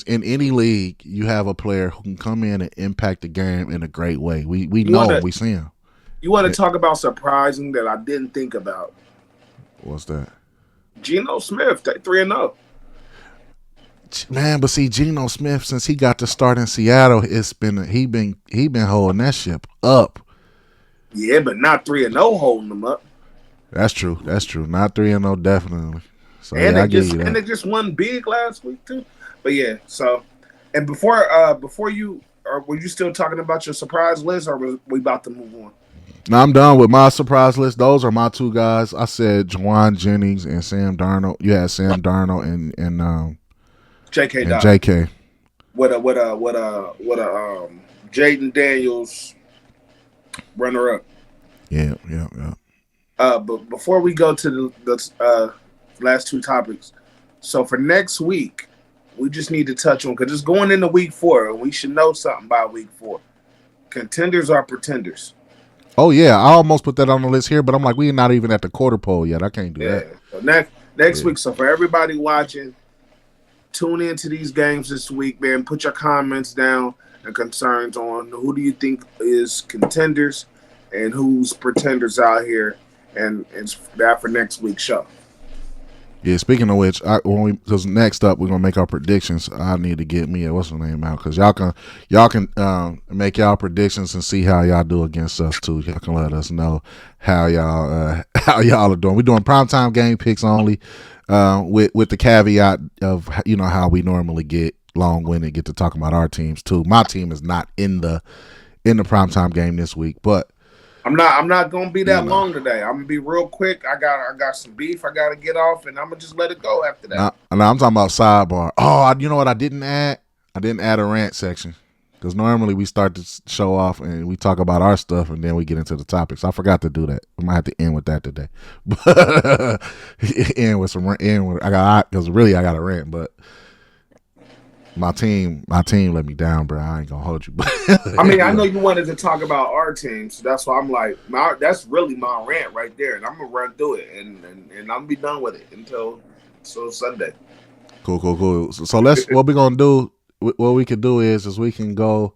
in any league, you have a player who can come in and impact the game in a great way. We know we see him. You want to talk about surprising that I didn't think about? What's that? Geno Smith, 3-0. Man, but see, Geno Smith, since he got to start in Seattle, he been holding that ship up. Yeah, but not 3-0 holding them up. That's true. Not 3-0, definitely. So and yeah, they just won big last week too. But yeah, so and before you, or were you still talking about your surprise list, or were we about to move on? No, I'm done with my surprise list. Those are my two guys. I said Juwan Jennings and Sam Darnold. You had Sam Darnold and J.K. And J.K. What a Jaden Daniels runner up. Yeah. But before we go to the last two topics, so for next week, we just need to touch on, because it's going into week 4, and we should know something by week 4. Contenders are pretenders. Oh yeah, I almost put that on the list here, but I'm like, we're not even at the quarter pole yet. I can't do that. So next week. So for everybody watching, tune into these games this week, man. Put your comments down and concerns on who do you think is contenders and who's pretenders out here, and it's that for next week's show. Yeah, speaking of which, because next up we're gonna make our predictions. I need to get me what's the name out, because y'all can make y'all predictions and see how y'all do against us too. Y'all can let us know how y'all are doing. We're doing primetime game picks only, with the caveat of how we normally get long-winded, get to talk about our teams too. My team is not in the primetime game this week, but I'm not gonna be that long today. I'm gonna be real quick. I got some beef I gotta get off, and I'm gonna just let it go after that. I'm talking about sidebar. Oh, you know what I didn't add? I didn't add a rant section, because normally we start to show off and we talk about our stuff and then we get into the topics. I forgot to do that. We might have to end with that today. But because really I got a rant, but my team let me down, bro. I ain't gonna hold you. I mean, I know you wanted to talk about our team, so that's why I'm like, that's really my rant right there, and I'm gonna run through it, and I'm gonna be done with it until Sunday. Cool. So let's what we gonna do. What we can do is we can go.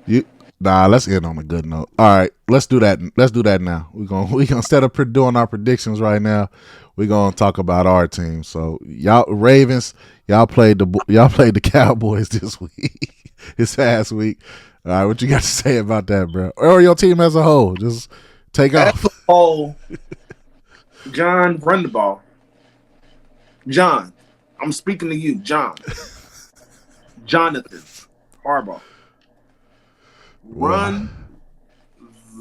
Let's end on a good note. All right, let's do that. Let's do that now. We gonna instead of doing our predictions right now, we're gonna talk about our team. So y'all Ravens, y'all played the Cowboys this week, this past week. All right, what you got to say about that, bro? Or your team as a whole? Just take off. Oh, John, run the ball. John, I'm speaking to you, John. Jonathan Harbaugh. Run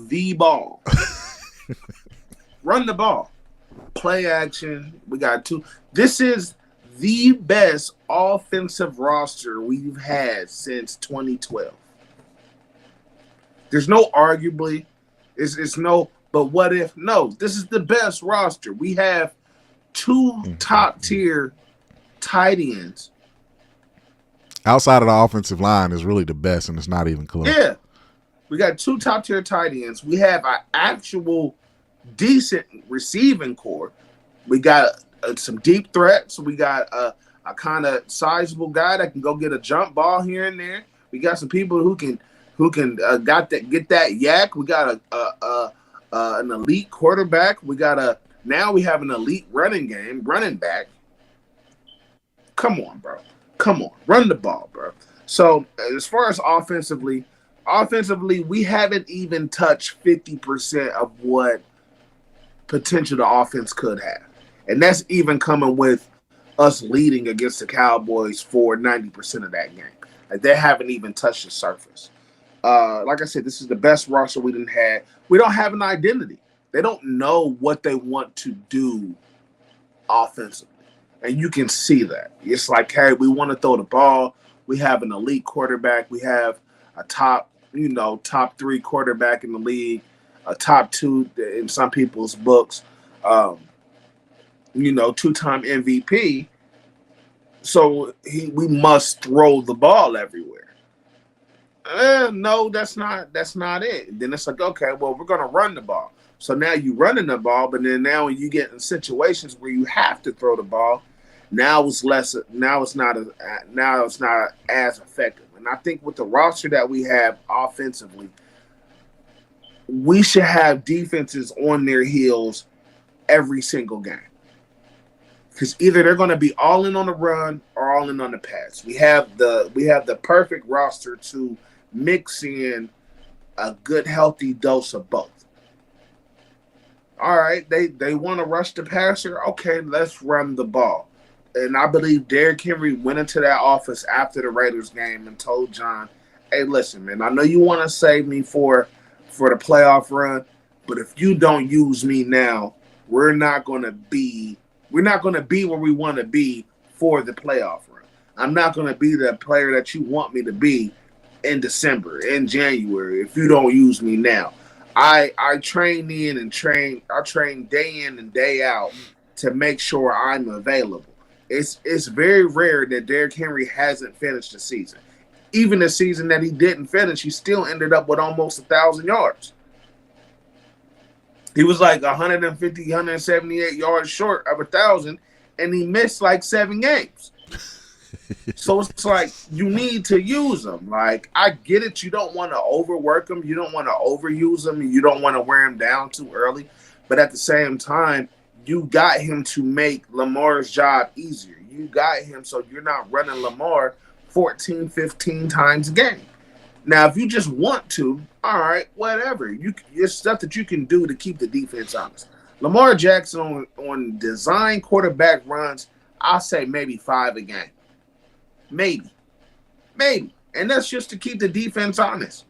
the ball. Run the ball. Play action. We got 2. This is the best offensive roster we've had since 2012. There's no arguably. It's no, but what if? No, this is the best roster. We have 2 top tier tight ends. Outside of the offensive line is really the best, and it's not even close. Yeah. We got 2 top tier tight ends. We have an actual decent receiving core. We got some deep threats. We got a kind of sizable guy that can go get a jump ball here and there. We got some people who can get that yak. We got an elite quarterback. Now we have an elite running back. Come on, bro. Come on, run the ball, bro. So as far as offensively, we haven't even touched 50% of what potential the offense could have. And that's even coming with us leading against the Cowboys for 90% of that game. Like, they haven't even touched the surface. Like I said, this is the best roster we didn't have. We don't have an identity. They don't know what they want to do offensively. And you can see that. It's like, hey, we want to throw the ball. We have an elite quarterback. We have a top 3 quarterback in the league, a top 2 in some people's books, 2-time MVP. So we must throw the ball everywhere. No, that's not it. Then it's like, okay, well, we're going to run the ball. So now you're running the ball, but then now when you get in situations where you have to throw the ball, now it's not as effective. And I think with the roster that we have offensively, we should have defenses on their heels every single game. Because either they're going to be all in on the run or all in on the pass. We have the perfect roster to mix in a good, healthy dose of both. All right, they want to rush the passer. Okay, let's run the ball. And I believe Derrick Henry went into that office after the Raiders game and told John, hey, listen, man, I know you want to save me for the playoff run, but if you don't use me now, we're not going to be where we want to be for the playoff run. I'm not going to be the player that you want me to be in December, in January, if you don't use me now. I train day in and day out to make sure I'm available. It's very rare that Derrick Henry hasn't finished the season. Even the season that he didn't finish, he still ended up with almost 1,000 yards. He was like 150, 178 yards short of 1,000, and he missed like 7 games. So it's like, you need to use him. Like, I get it. You don't want to overwork him. You don't want to overuse him. You don't want to wear him down too early. But at the same time, you got him to make Lamar's job easier. You got him so you're not running Lamar 14, 15 times a game. Now, if you just want to, all right, whatever. It's stuff that you can do to keep the defense honest. Lamar Jackson on design quarterback runs, I'll say maybe 5 a game. Maybe. And that's just to keep the defense honest.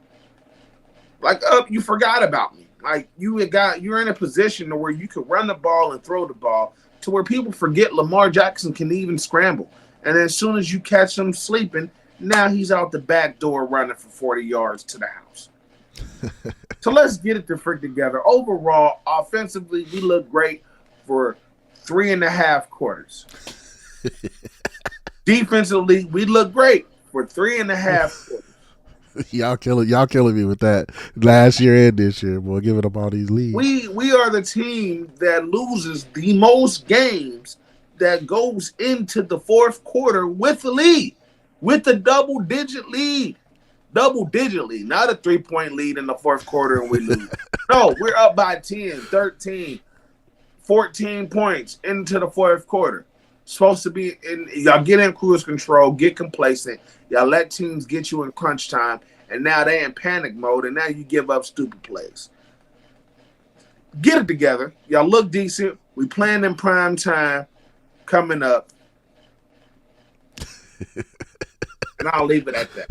Like, you forgot about me. Like, you're in a position where you can run the ball and throw the ball to where people forget Lamar Jackson can even scramble. And then as soon as you catch him sleeping, now he's out the back door running for 40 yards to the house. So let's get it to freak together. Overall, offensively, we look great for 3.5 quarters. Defensively, we look great for 3.5 quarters. Y'all killing me with that last year and this year, boy. Giving up all these leads. We are the team that loses the most games that goes into the fourth quarter with the lead, with the double-digit lead. Double-digit lead, not a 3-point lead in the fourth quarter and we lose. No, we're up by 10, 13, 14 points into the fourth quarter. Supposed to be in, y'all get in cruise control, get complacent. Y'all let teams get you in crunch time, and now they in panic mode, and now you give up stupid plays. Get it together. Y'all look decent. We playing in prime time coming up. And I'll leave it at that.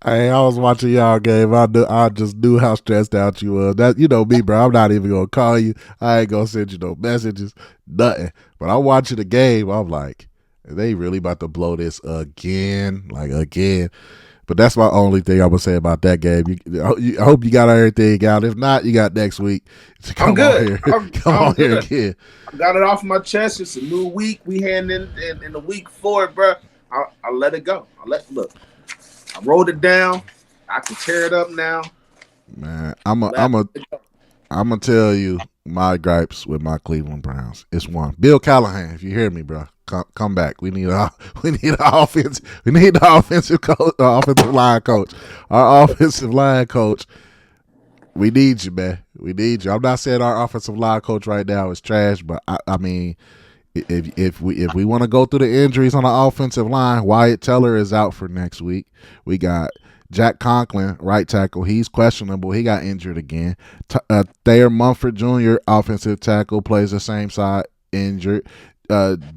I was watching y'all game. I just knew how stressed out you was. That, you know me, bro. I'm not even gonna call you. I ain't gonna send you no messages, nothing. But I'm watching the game. I'm like, they really about to blow this again, like again. But that's my only thing I'm gonna say about that game. I hope you got everything out. If not, you got next week. So I'm come on good. here, come I'm on here good. again. I got it off my chest. It's a new week. We hand in the week 4, bro. I let it go. Look. I wrote it down. I can tear it up now. Man, Let it go. I'm gonna tell you my gripes with my Cleveland Browns. It's one. Bill Callahan, if you hear me, bro, come back. We need we need an offense. We need the offensive coach, offensive line coach. Our offensive line coach. We need you, man. We need you. I'm not saying our offensive line coach right now is trash, but I mean, if we want to go through the injuries on the offensive line, Wyatt Teller is out for next week. We got Jack Conklin, right tackle. He's questionable. He got injured again. Thayer Mumford Jr., offensive tackle, plays the same side, injured.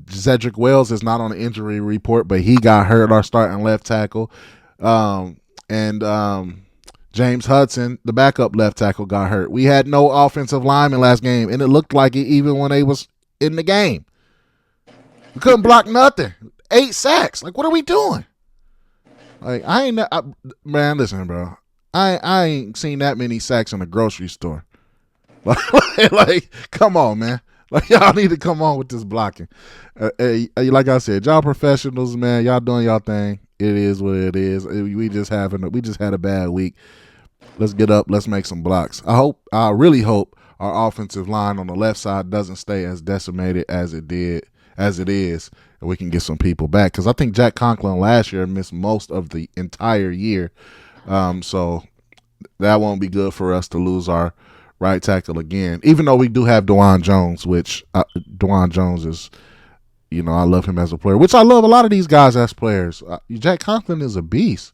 Cedric Wells is not on the injury report, but he got hurt, our starting left tackle. And James Hudson, the backup left tackle, got hurt. We had no offensive lineman last game, and it looked like it even when they was in the game. We couldn't block nothing. 8 sacks. Like, what are we doing? Like, man, listen, bro. I ain't seen that many sacks in a grocery store. Like, come on, man. Like, y'all need to come on with this blocking. Like I said, y'all professionals, man. Y'all doing y'all thing. It is what it is. We just had a bad week. Let's get up. Let's make some blocks. I really hope our offensive line on the left side doesn't stay as decimated as it is, and we can get some people back. Because I think Jack Conklin last year missed most of the entire year. So that won't be good for us to lose our right tackle again. Even though we do have DeJuan Jones, which DeJuan Jones is, I love him as a player, which I love a lot of these guys as players. Jack Conklin is a beast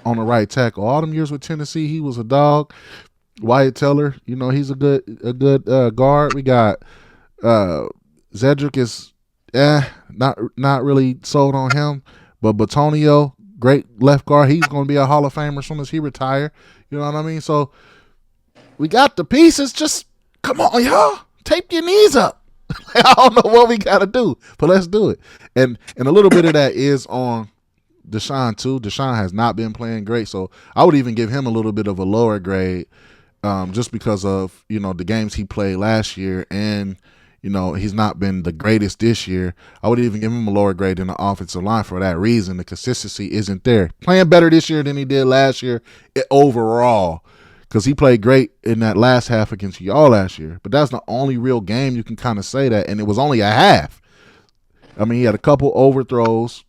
on the right tackle. All them years with Tennessee, he was a dog. Wyatt Teller, he's a good guard. We got Cedric is not really sold on him, but Batonio, great left guard. He's going to be a Hall of Famer as soon as he retire. You know what I mean? So we got the pieces. Just come on, y'all. Tape your knees up. I don't know what we got to do, but let's do it. And a little bit of that is on Deshaun too. Deshaun has not been playing great, so I would even give him a little bit of a lower grade, just because of the games he played last year, and he's not been the greatest this year. I would even give him a lower grade in the offensive line for that reason. The consistency isn't there. Playing better this year than he did last year overall, because he played great in that last half against y'all last year. But that's the only real game you can kind of say that, and it was only a half. I mean, he had a couple overthrows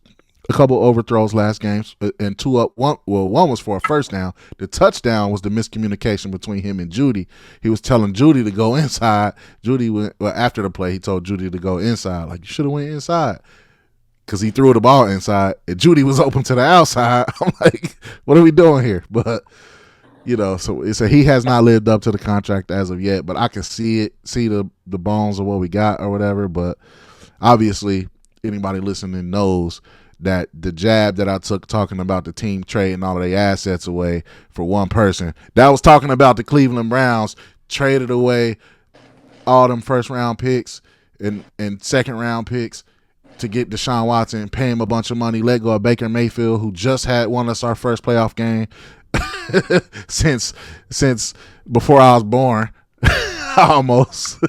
last games, and two up. One was for a first down. The touchdown was the miscommunication between him and Judy. He was telling Judy to go inside. Judy after the play. He told Judy to go inside. Like, you should have went inside, because he threw the ball inside, and Judy was open to the outside. I'm like, what are we doing here? But so he has not lived up to the contract as of yet. But I can see the bones of what we got or whatever. But obviously, anybody listening knows that the jab that I took talking about the team trading all of their assets away for one person, that was talking about the Cleveland Browns traded away all them first-round picks and second-round picks to get Deshaun Watson, pay him a bunch of money, let go of Baker Mayfield, who just had won us our first playoff game since before I was born, almost.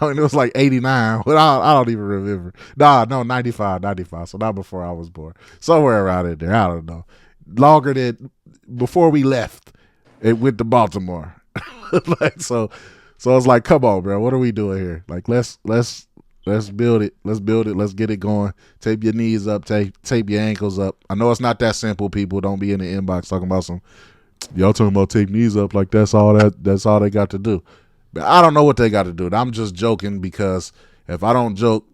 I mean, it was like 89. But I don't even remember. No, 95. So not before I was born. Somewhere around in there. I don't know. Longer than before we left and went to Baltimore. So it's like, come on, bro. What are we doing here? Like, let's build it. Let's build it. Let's get it going. Tape your knees up. Tape your ankles up. I know it's not that simple, people. Don't be in the inbox talking about y'all talking about tape knees up like that's all they got to do. I don't know what they got to do. I'm just joking, because if I don't joke,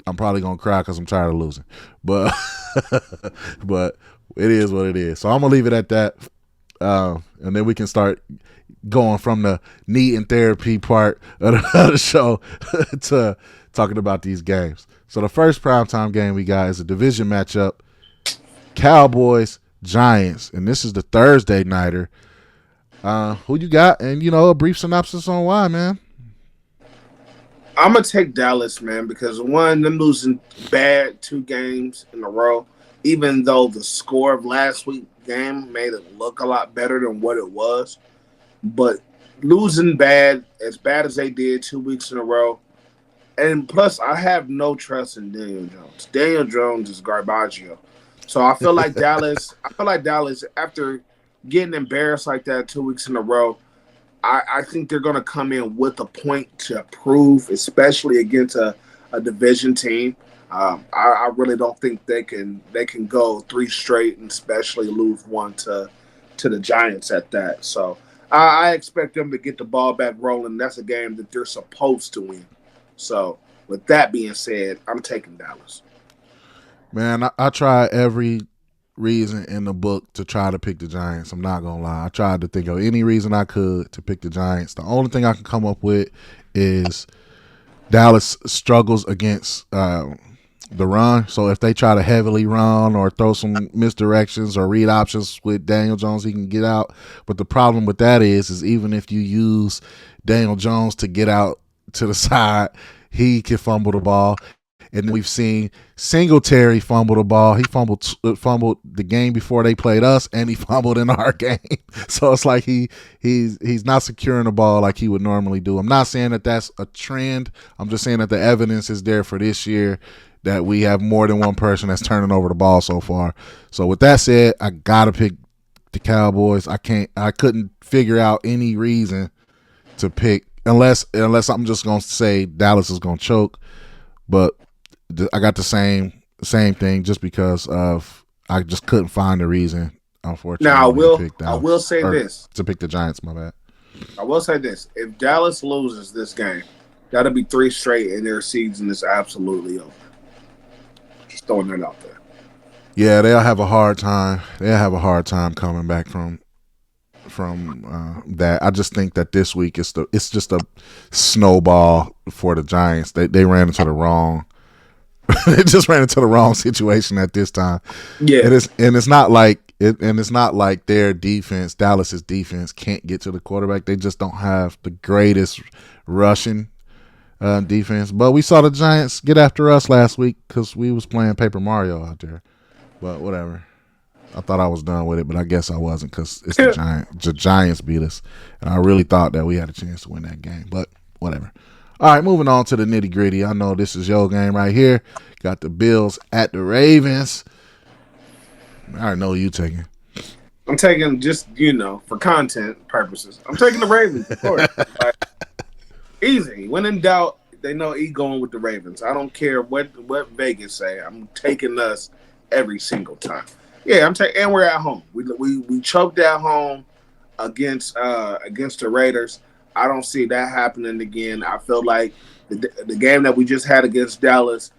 I'm probably going to cry because I'm tired of losing. But but it is what it is. So I'm going to leave it at that. And then we can start going from the knee and therapy part of the show to talking about these games. So the first primetime game we got is a division matchup, Cowboys, Giants. And this is the Thursday nighter. Who you got? And, a brief synopsis on why, man. I'm going to take Dallas, man, because one, them losing bad 2 games in a row, even though the score of last week game made it look a lot better than what it was. But losing as bad as they did 2 weeks in a row, and plus I have no trust in Daniel Jones. Daniel Jones is garbaggio. So I feel like Dallas. I feel like Dallas after getting embarrassed like that 2 weeks in a row. I think they're going to come in with a point to prove, especially against a division team. I really don't think they can go three straight and especially lose one to the Giants at that. So I expect them to get the ball back rolling. That's a game that they're supposed to win. So with that being said, I'm taking Dallas. Man, I tried every reason in the book to try to pick the Giants. I'm not gonna lie. I tried to think of any reason I could to pick the Giants. The only thing I can come up with is Dallas struggles against the run. So if they try to heavily run or throw some misdirections or read options with Daniel Jones, he can get out. But the problem with that is even if you use Daniel Jones to get out to the side, he can fumble the ball. And we've seen Singletary fumble the ball. He fumbled the game before they played us, and he fumbled in our game. So it's like he's not securing the ball like he would normally do. I'm not saying that that's a trend. I'm just saying that the evidence is there for this year that we have more than one person that's turning over the ball so far. So with that said, I gotta pick the Cowboys. I couldn't figure out any reason to pick unless I'm just gonna say Dallas is gonna choke, but I got the same thing just because of I just couldn't find a reason. Unfortunately, now I will say this to pick the Giants. My bad. I will say this: if Dallas loses this game, that'll be 3 straight, and their season is absolutely over. Just throwing that out there. Yeah, they'll have a hard time. Coming back from that. I just think that this week it's just a snowball for the Giants. They ran into the wrong. They just ran into the wrong situation at this time. Yeah, it's not like their defense, Dallas's defense, can't get to the quarterback. They just don't have the greatest rushing defense. But we saw the Giants get after us last week because we was playing Paper Mario out there. But whatever. I thought I was done with it, but I guess I wasn't because it's the Giants. The Giants beat us, and I really thought that we had a chance to win that game. But whatever. All right, moving on to the nitty gritty. I know this is your game right here. Got the Bills at the Ravens. I already know who you taking. I'm taking just for content purposes. I'm taking the Ravens, of course. Easy. When in doubt, they know he going with the Ravens. I don't care what Vegas say. I'm taking us every single time. Yeah, and we're at home. We choked at home against the Raiders. I don't see that happening again. I feel like the game that we just had against Dallas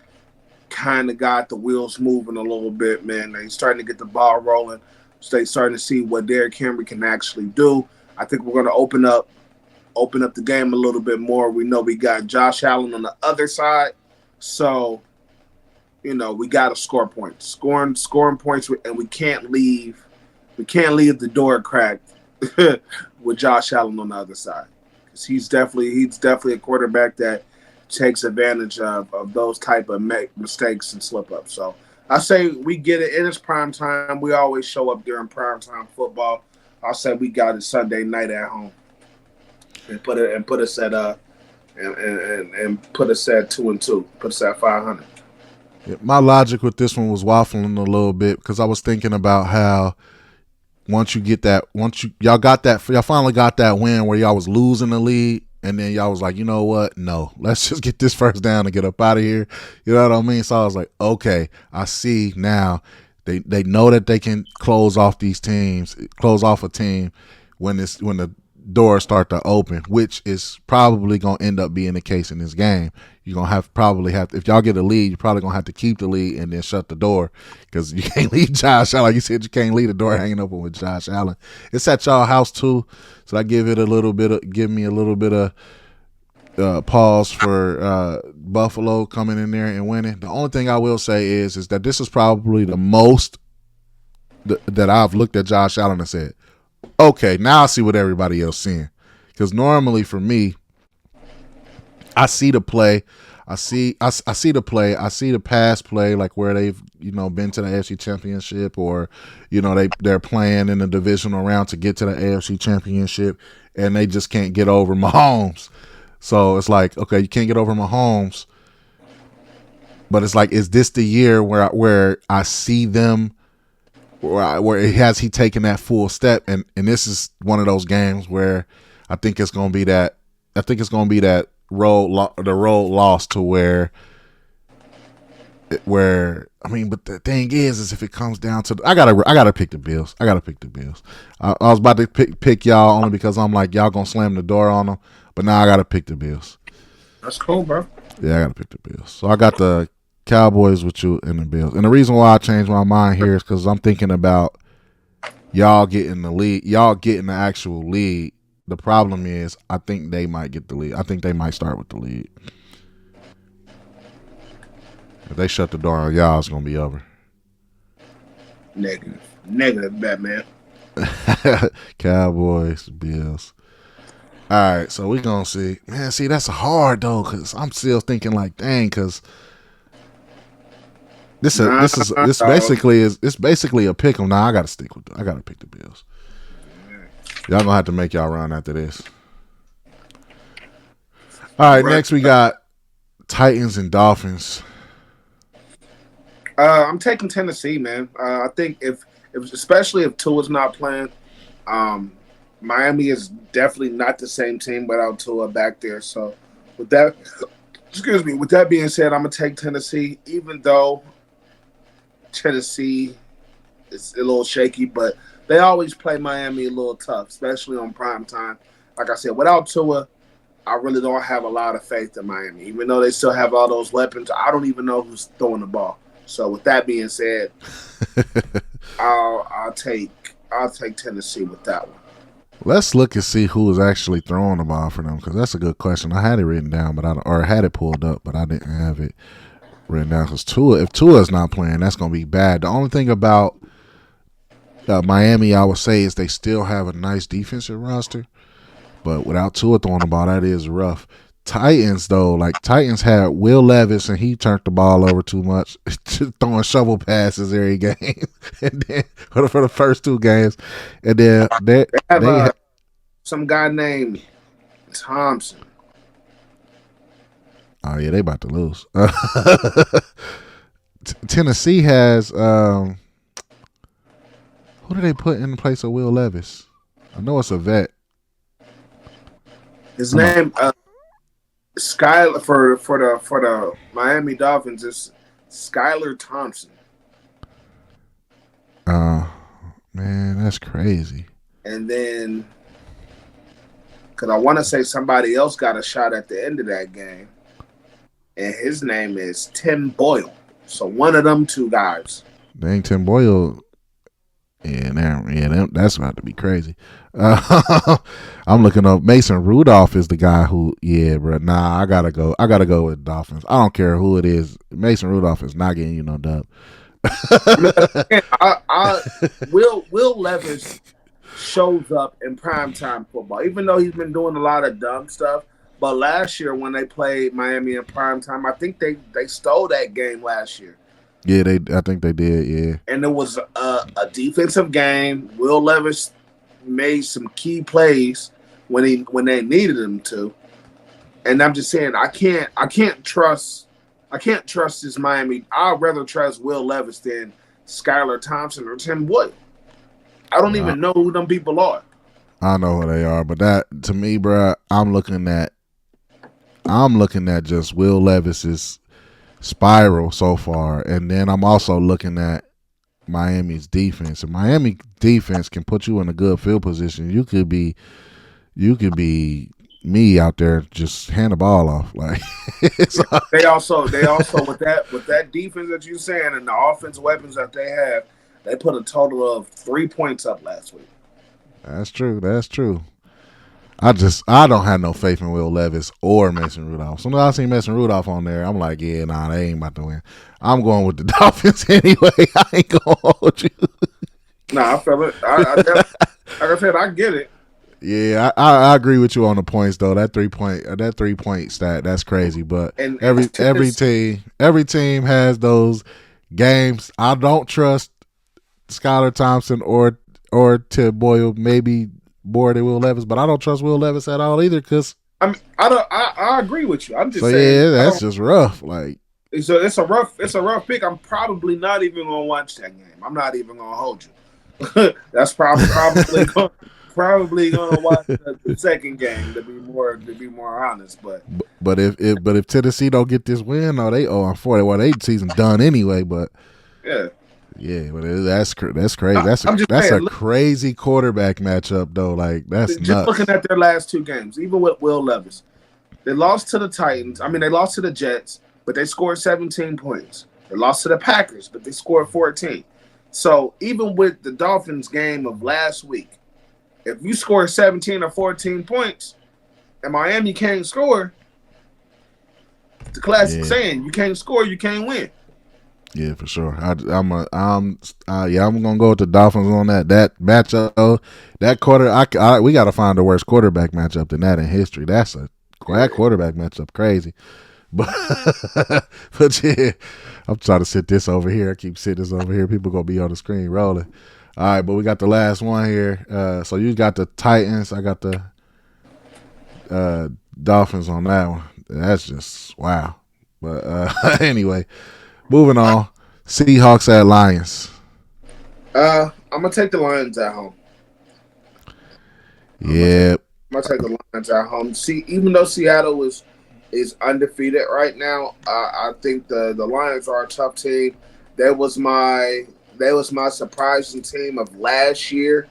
kind of got the wheels moving a little bit, man. They're starting to get the ball rolling. So they're starting to see what Derrick Henry can actually do. I think we're going to open up the game a little bit more. We know we got Josh Allen on the other side. So, we got to score points. Scoring points, and we can't leave the door cracked with Josh Allen on the other side. He's definitely a quarterback that takes advantage of those type of mistakes and slip ups. So I say we get it in its prime time. We always show up during prime time football. I say we got it Sunday night at home and put us at 2-2. Put us at 500. Yeah, my logic with this one was waffling a little bit because I was thinking about how y'all finally got that win where y'all was losing the lead, and then y'all was like, you know what? No, let's just get this first down and get up out of here. You know what I mean? So I was like, okay, I see now. They know that they can close off a team when the doors start to open, which is probably gonna end up being the case in this game. You're gonna probably have if y'all get a lead, you're probably gonna have to keep the lead and then shut the door because you can't leave Josh Allen. Like you said, you can't leave the door hanging open with Josh Allen. It's at y'all house too, so I give me a little bit of pause for Buffalo coming in there and winning. The only thing I will say is that this is probably the most that I've looked at Josh Allen and said, okay, now I see what everybody else seeing. Because normally for me, I see the play, I see the play. I see the past play, like where they've been to the AFC Championship, or they're playing in the divisional round to get to the AFC Championship, and they just can't get over Mahomes. So it's like, okay, you can't get over Mahomes, but it's like, is this the year where I see them? Where has he taken that full step? And this is one of those games where I think it's gonna be that. I think it's gonna be that the road lost to where I mean, but the thing is if it comes down to I gotta pick the Bills. I was about to pick y'all only because I'm like, y'all gonna slam the door on them, but now I gotta pick the Bills. That's cool, bro. Yeah, I gotta pick the Bills. So I got the Cowboys with you and the Bills. And the reason why I changed my mind here is because I'm thinking about y'all getting the lead, y'all getting the actual lead. The problem is, I think they might get the lead. I think they might start with the lead. If they shut the door on y'all, it's gonna be over. Negative, Batman. Cowboys, Bills. All right, so we're gonna see. Man, see, that's hard though, because I'm still thinking like, dang, because this basically a pick 'em. Now I gotta pick the Bills. Y'all gonna have to make y'all run after this. All right, next we got Titans and Dolphins. I'm taking Tennessee, man. I think if especially if Tua's not playing, Miami is definitely not the same team without Tua back there. So with that, with that being said, I'm gonna take Tennessee, even though Tennessee is a little shaky, but they always play Miami a little tough, especially on prime time. Like I said, without Tua, I really don't have a lot of faith in Miami. Even though they still have all those weapons, I don't even know who's throwing the ball. So with that being said, I'll take Tennessee with that one. Let's look and see who is actually throwing the ball for them, because that's a good question. I had it written down, but I had it pulled up, but I didn't have it written down. Because if Tua's not playing, that's going to be bad. The only thing about Miami, I would say, is they still have a nice defensive roster, but without Tua throwing the ball, that is rough. Titans, though, Titans had Will Levis, and he turned the ball over too much, throwing shovel passes every game, and then for the first two games, and then they have some guy named Thompson. Oh yeah, they about to lose. Tennessee has who do they put in place of Will Levis? I know it's a vet. His name. Skyler for the Miami Dolphins is Skyler Thompson. Man, that's crazy. And then, because I want to say somebody else got a shot at the end of that game, and his name is Tim Boyle. So one of them two guys. Dang, Tim Boyle. Yeah, that's about to be crazy. I'm looking up. Mason Rudolph is the guy who. Yeah, bro. Nah, I gotta go with Dolphins. I don't care who it is. Mason Rudolph is not getting you no dub. Will Levis shows up in primetime football, even though he's been doing a lot of dumb stuff. But last year when they played Miami in primetime, I think they stole that game last year. Yeah, I think they did. Yeah, and it was a defensive game. Will Levis made some key plays when they needed him to. And I'm just saying, I can't trust this Miami. I'd rather trust Will Levis than Skylar Thompson or Tim Boyle. I don't even know who them people are. I know who they are, but that to me, bro, I'm looking at just Will Levis's spiral so far, and then I'm also looking at Miami's defense. And Miami defense can put you in a good field position. You could be me out there, just hand the ball off. Like they also with that defense that you're saying and the offensive weapons that they have, they put a total of 3 points up last week. That's true. I don't have no faith in Will Levis or Mason Rudolph. So when I see Mason Rudolph on there, I'm like, yeah, nah, they ain't about to win. I'm going with the Dolphins anyway. I ain't gonna hold you. Nah, I feel it. Like I said, I get it. Yeah, I agree with you on the points though. That 3 point stat, that's crazy. But And every team has those games. I don't trust Skylar Thompson or Tim Boyle, maybe more than Will Levis, but I don't trust Will Levis at all either. Cause I don't. I agree with you. I'm just so saying. yeah, that's just rough. Like It's a rough pick. I'm probably not even gonna watch that game. I'm not even gonna hold you. That's probably gonna watch the second game to be more honest. but if Tennessee don't get this win, no, they 0-4. Well, they season done anyway. But yeah, yeah, but that's crazy. I'm just That's saying, a crazy quarterback matchup though. Like that's just nuts. looking at their last two games, even with Will Levis, they lost to the Titans. I mean, they lost to the Jets, but they scored 17 points. They lost to the Packers, but they scored 14. So even with the Dolphins game of last week, if you score 17 or 14 points and Miami can't score, the classic saying, you can't score, you can't win. Yeah, for sure. I'm gonna go with the Dolphins on that matchup. That we got to find the worst quarterback matchup than that in history. That quarterback matchup crazy. But yeah, I'm trying to sit this over here. I keep sitting this over here. People gonna be on the screen rolling. All right, but we got the last one here. So you got the Titans. I got the Dolphins on that one. That's just wow. But anyway, moving on. Seahawks at Lions. I'm gonna take the Lions at home. Yeah. I'm gonna take the Lions at home. See, even though Seattle is undefeated right now, I think the Lions are a tough team. That was my surprising team of last year.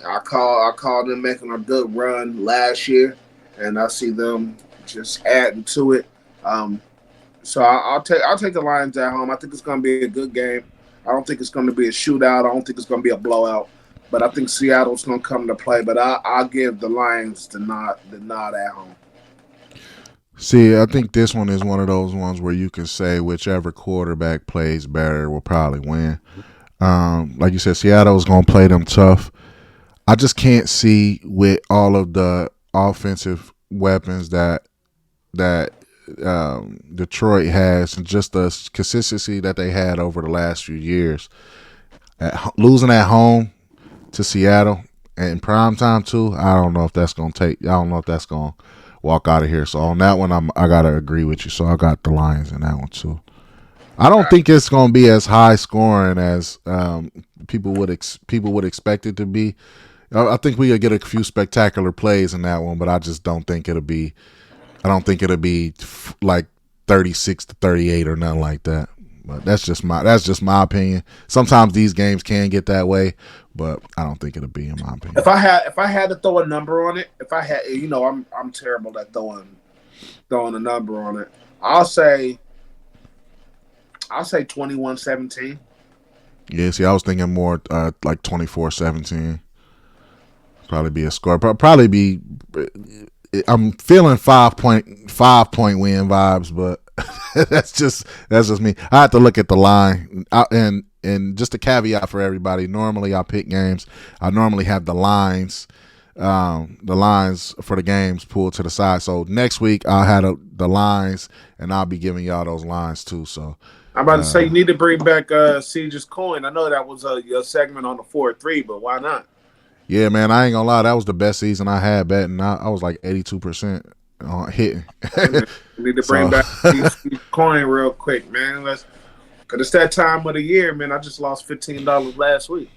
I called them making a good run last year, and I see them just adding to it. So I'll take the Lions at home. I think it's going to be a good game. I don't think it's going to be a shootout. I don't think it's going to be a blowout. But I think Seattle's going to come to play. But I'll give the Lions the nod at home. See, I think this one is one of those ones where you can say whichever quarterback plays better will probably win. Like you said, Seattle's going to play them tough. I just can't see with all of the offensive weapons that Detroit has and just the consistency that they had over the last few years. Losing at home to Seattle and prime time too, I don't know if that's going to walk out of here. So on that one, I got to agree with you. So I got the Lions in that one too. I don't think it's going to be as high scoring as people would expect it to be. I think we could get a few spectacular plays in that one, but I just don't think it'll be. I don't think it'll be like 36-38 or nothing like that. But that's just my opinion. Sometimes these games can get that way, but I don't think it'll be in my opinion. If I had to throw a number on it, I'm terrible at throwing a number on it. I'll say 21-17. Yeah, see, I was thinking more like 24-17. Probably be a score. Probably be. I'm feeling 5-point win vibes, but that's just me. I have to look at the line, and just a caveat for everybody. Normally, I pick games. I normally have the lines for the games pulled to the side. So next week I'll have the lines, and I'll be giving y'all those lines too. So I'm about to say you need to bring back Ciege's coin. I know that was your segment on the 4-3, but why not? Yeah, man, I ain't gonna lie. That was the best season I had betting. I was like 82% hitting. You need to bring back Ciege's coin real quick, man. Because it's that time of the year, man. I just lost $15 last week.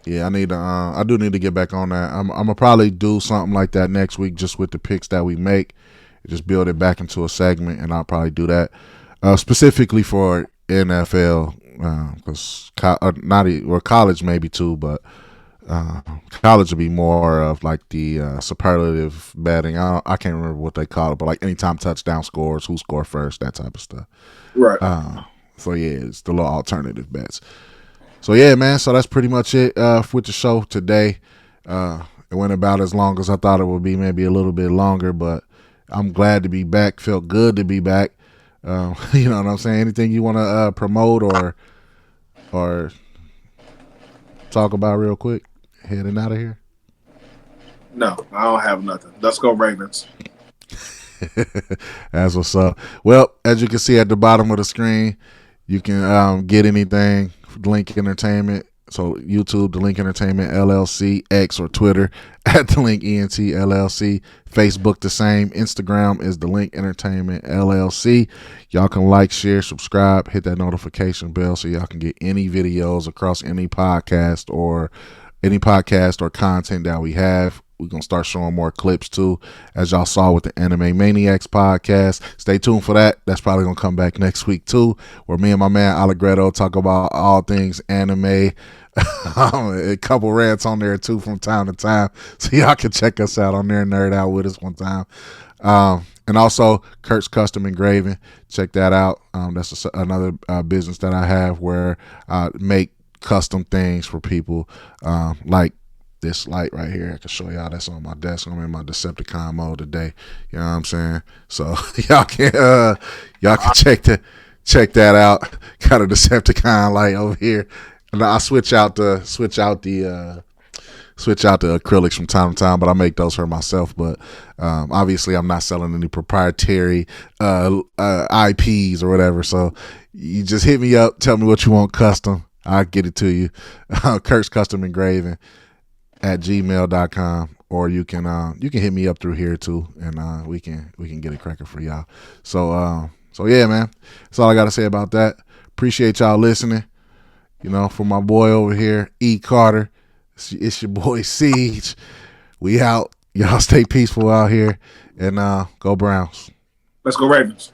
Yeah, I do need to get back on that. I'm gonna probably do something like that next week, just with the picks that we make, just build it back into a segment, and I'll probably do that specifically for NFL, because college maybe too, but college would be more of like the superlative betting. I can't remember what they call it, but like anytime touchdown scores, who scored first, that type of stuff. Right. So yeah, it's the little alternative bets. So yeah, man. So that's pretty much it with the show today. It went about as long as I thought it would be, maybe a little bit longer, but I'm glad to be back. Felt good to be back. You know what I'm saying? Anything you want to promote or talk about real quick? Heading out of here. No, I don't have nothing. Let's go Ravens. That's what's up. Well, as you can see at the bottom of the screen, you can get anything. Link Entertainment. So YouTube, The Link Entertainment LLC, X or Twitter at The Link ENT LLC. Facebook the same. Instagram is The Link Entertainment LLC. Y'all can like, share, subscribe, hit that notification bell so y'all can get any videos across any podcast or content that we have. We're going to start showing more clips too, as y'all saw with the Anime Maniacs podcast. Stay tuned for that. That's probably going to come back next week too, where me and my man Allegretto talk about all things anime. A couple rants on there too from time to time. So y'all can check us out on there and nerd out with us one time. And also Kurt's Custom Engraving. Check that out. That's another business that I have where I make custom things for people, like this light right here. I can show y'all. That's on my desk. I'm in my Decepticon mode today. You know what I'm saying? So y'all can check that out. Got a Decepticon light over here, and I switch out the acrylics from time to time, but I make those for myself. But obviously, I'm not selling any proprietary IPs or whatever. So you just hit me up, tell me what you want custom. I'll get it to you. Kurt's Custom Engraving at gmail.com, or you can hit me up through here too, and we can get it cracking for y'all. So yeah, man, that's all I got to say about that. Appreciate y'all listening. You know, for my boy over here, E. Carter, it's your boy Ciege. We out. Y'all stay peaceful out here, and go Browns. Let's go Ravens.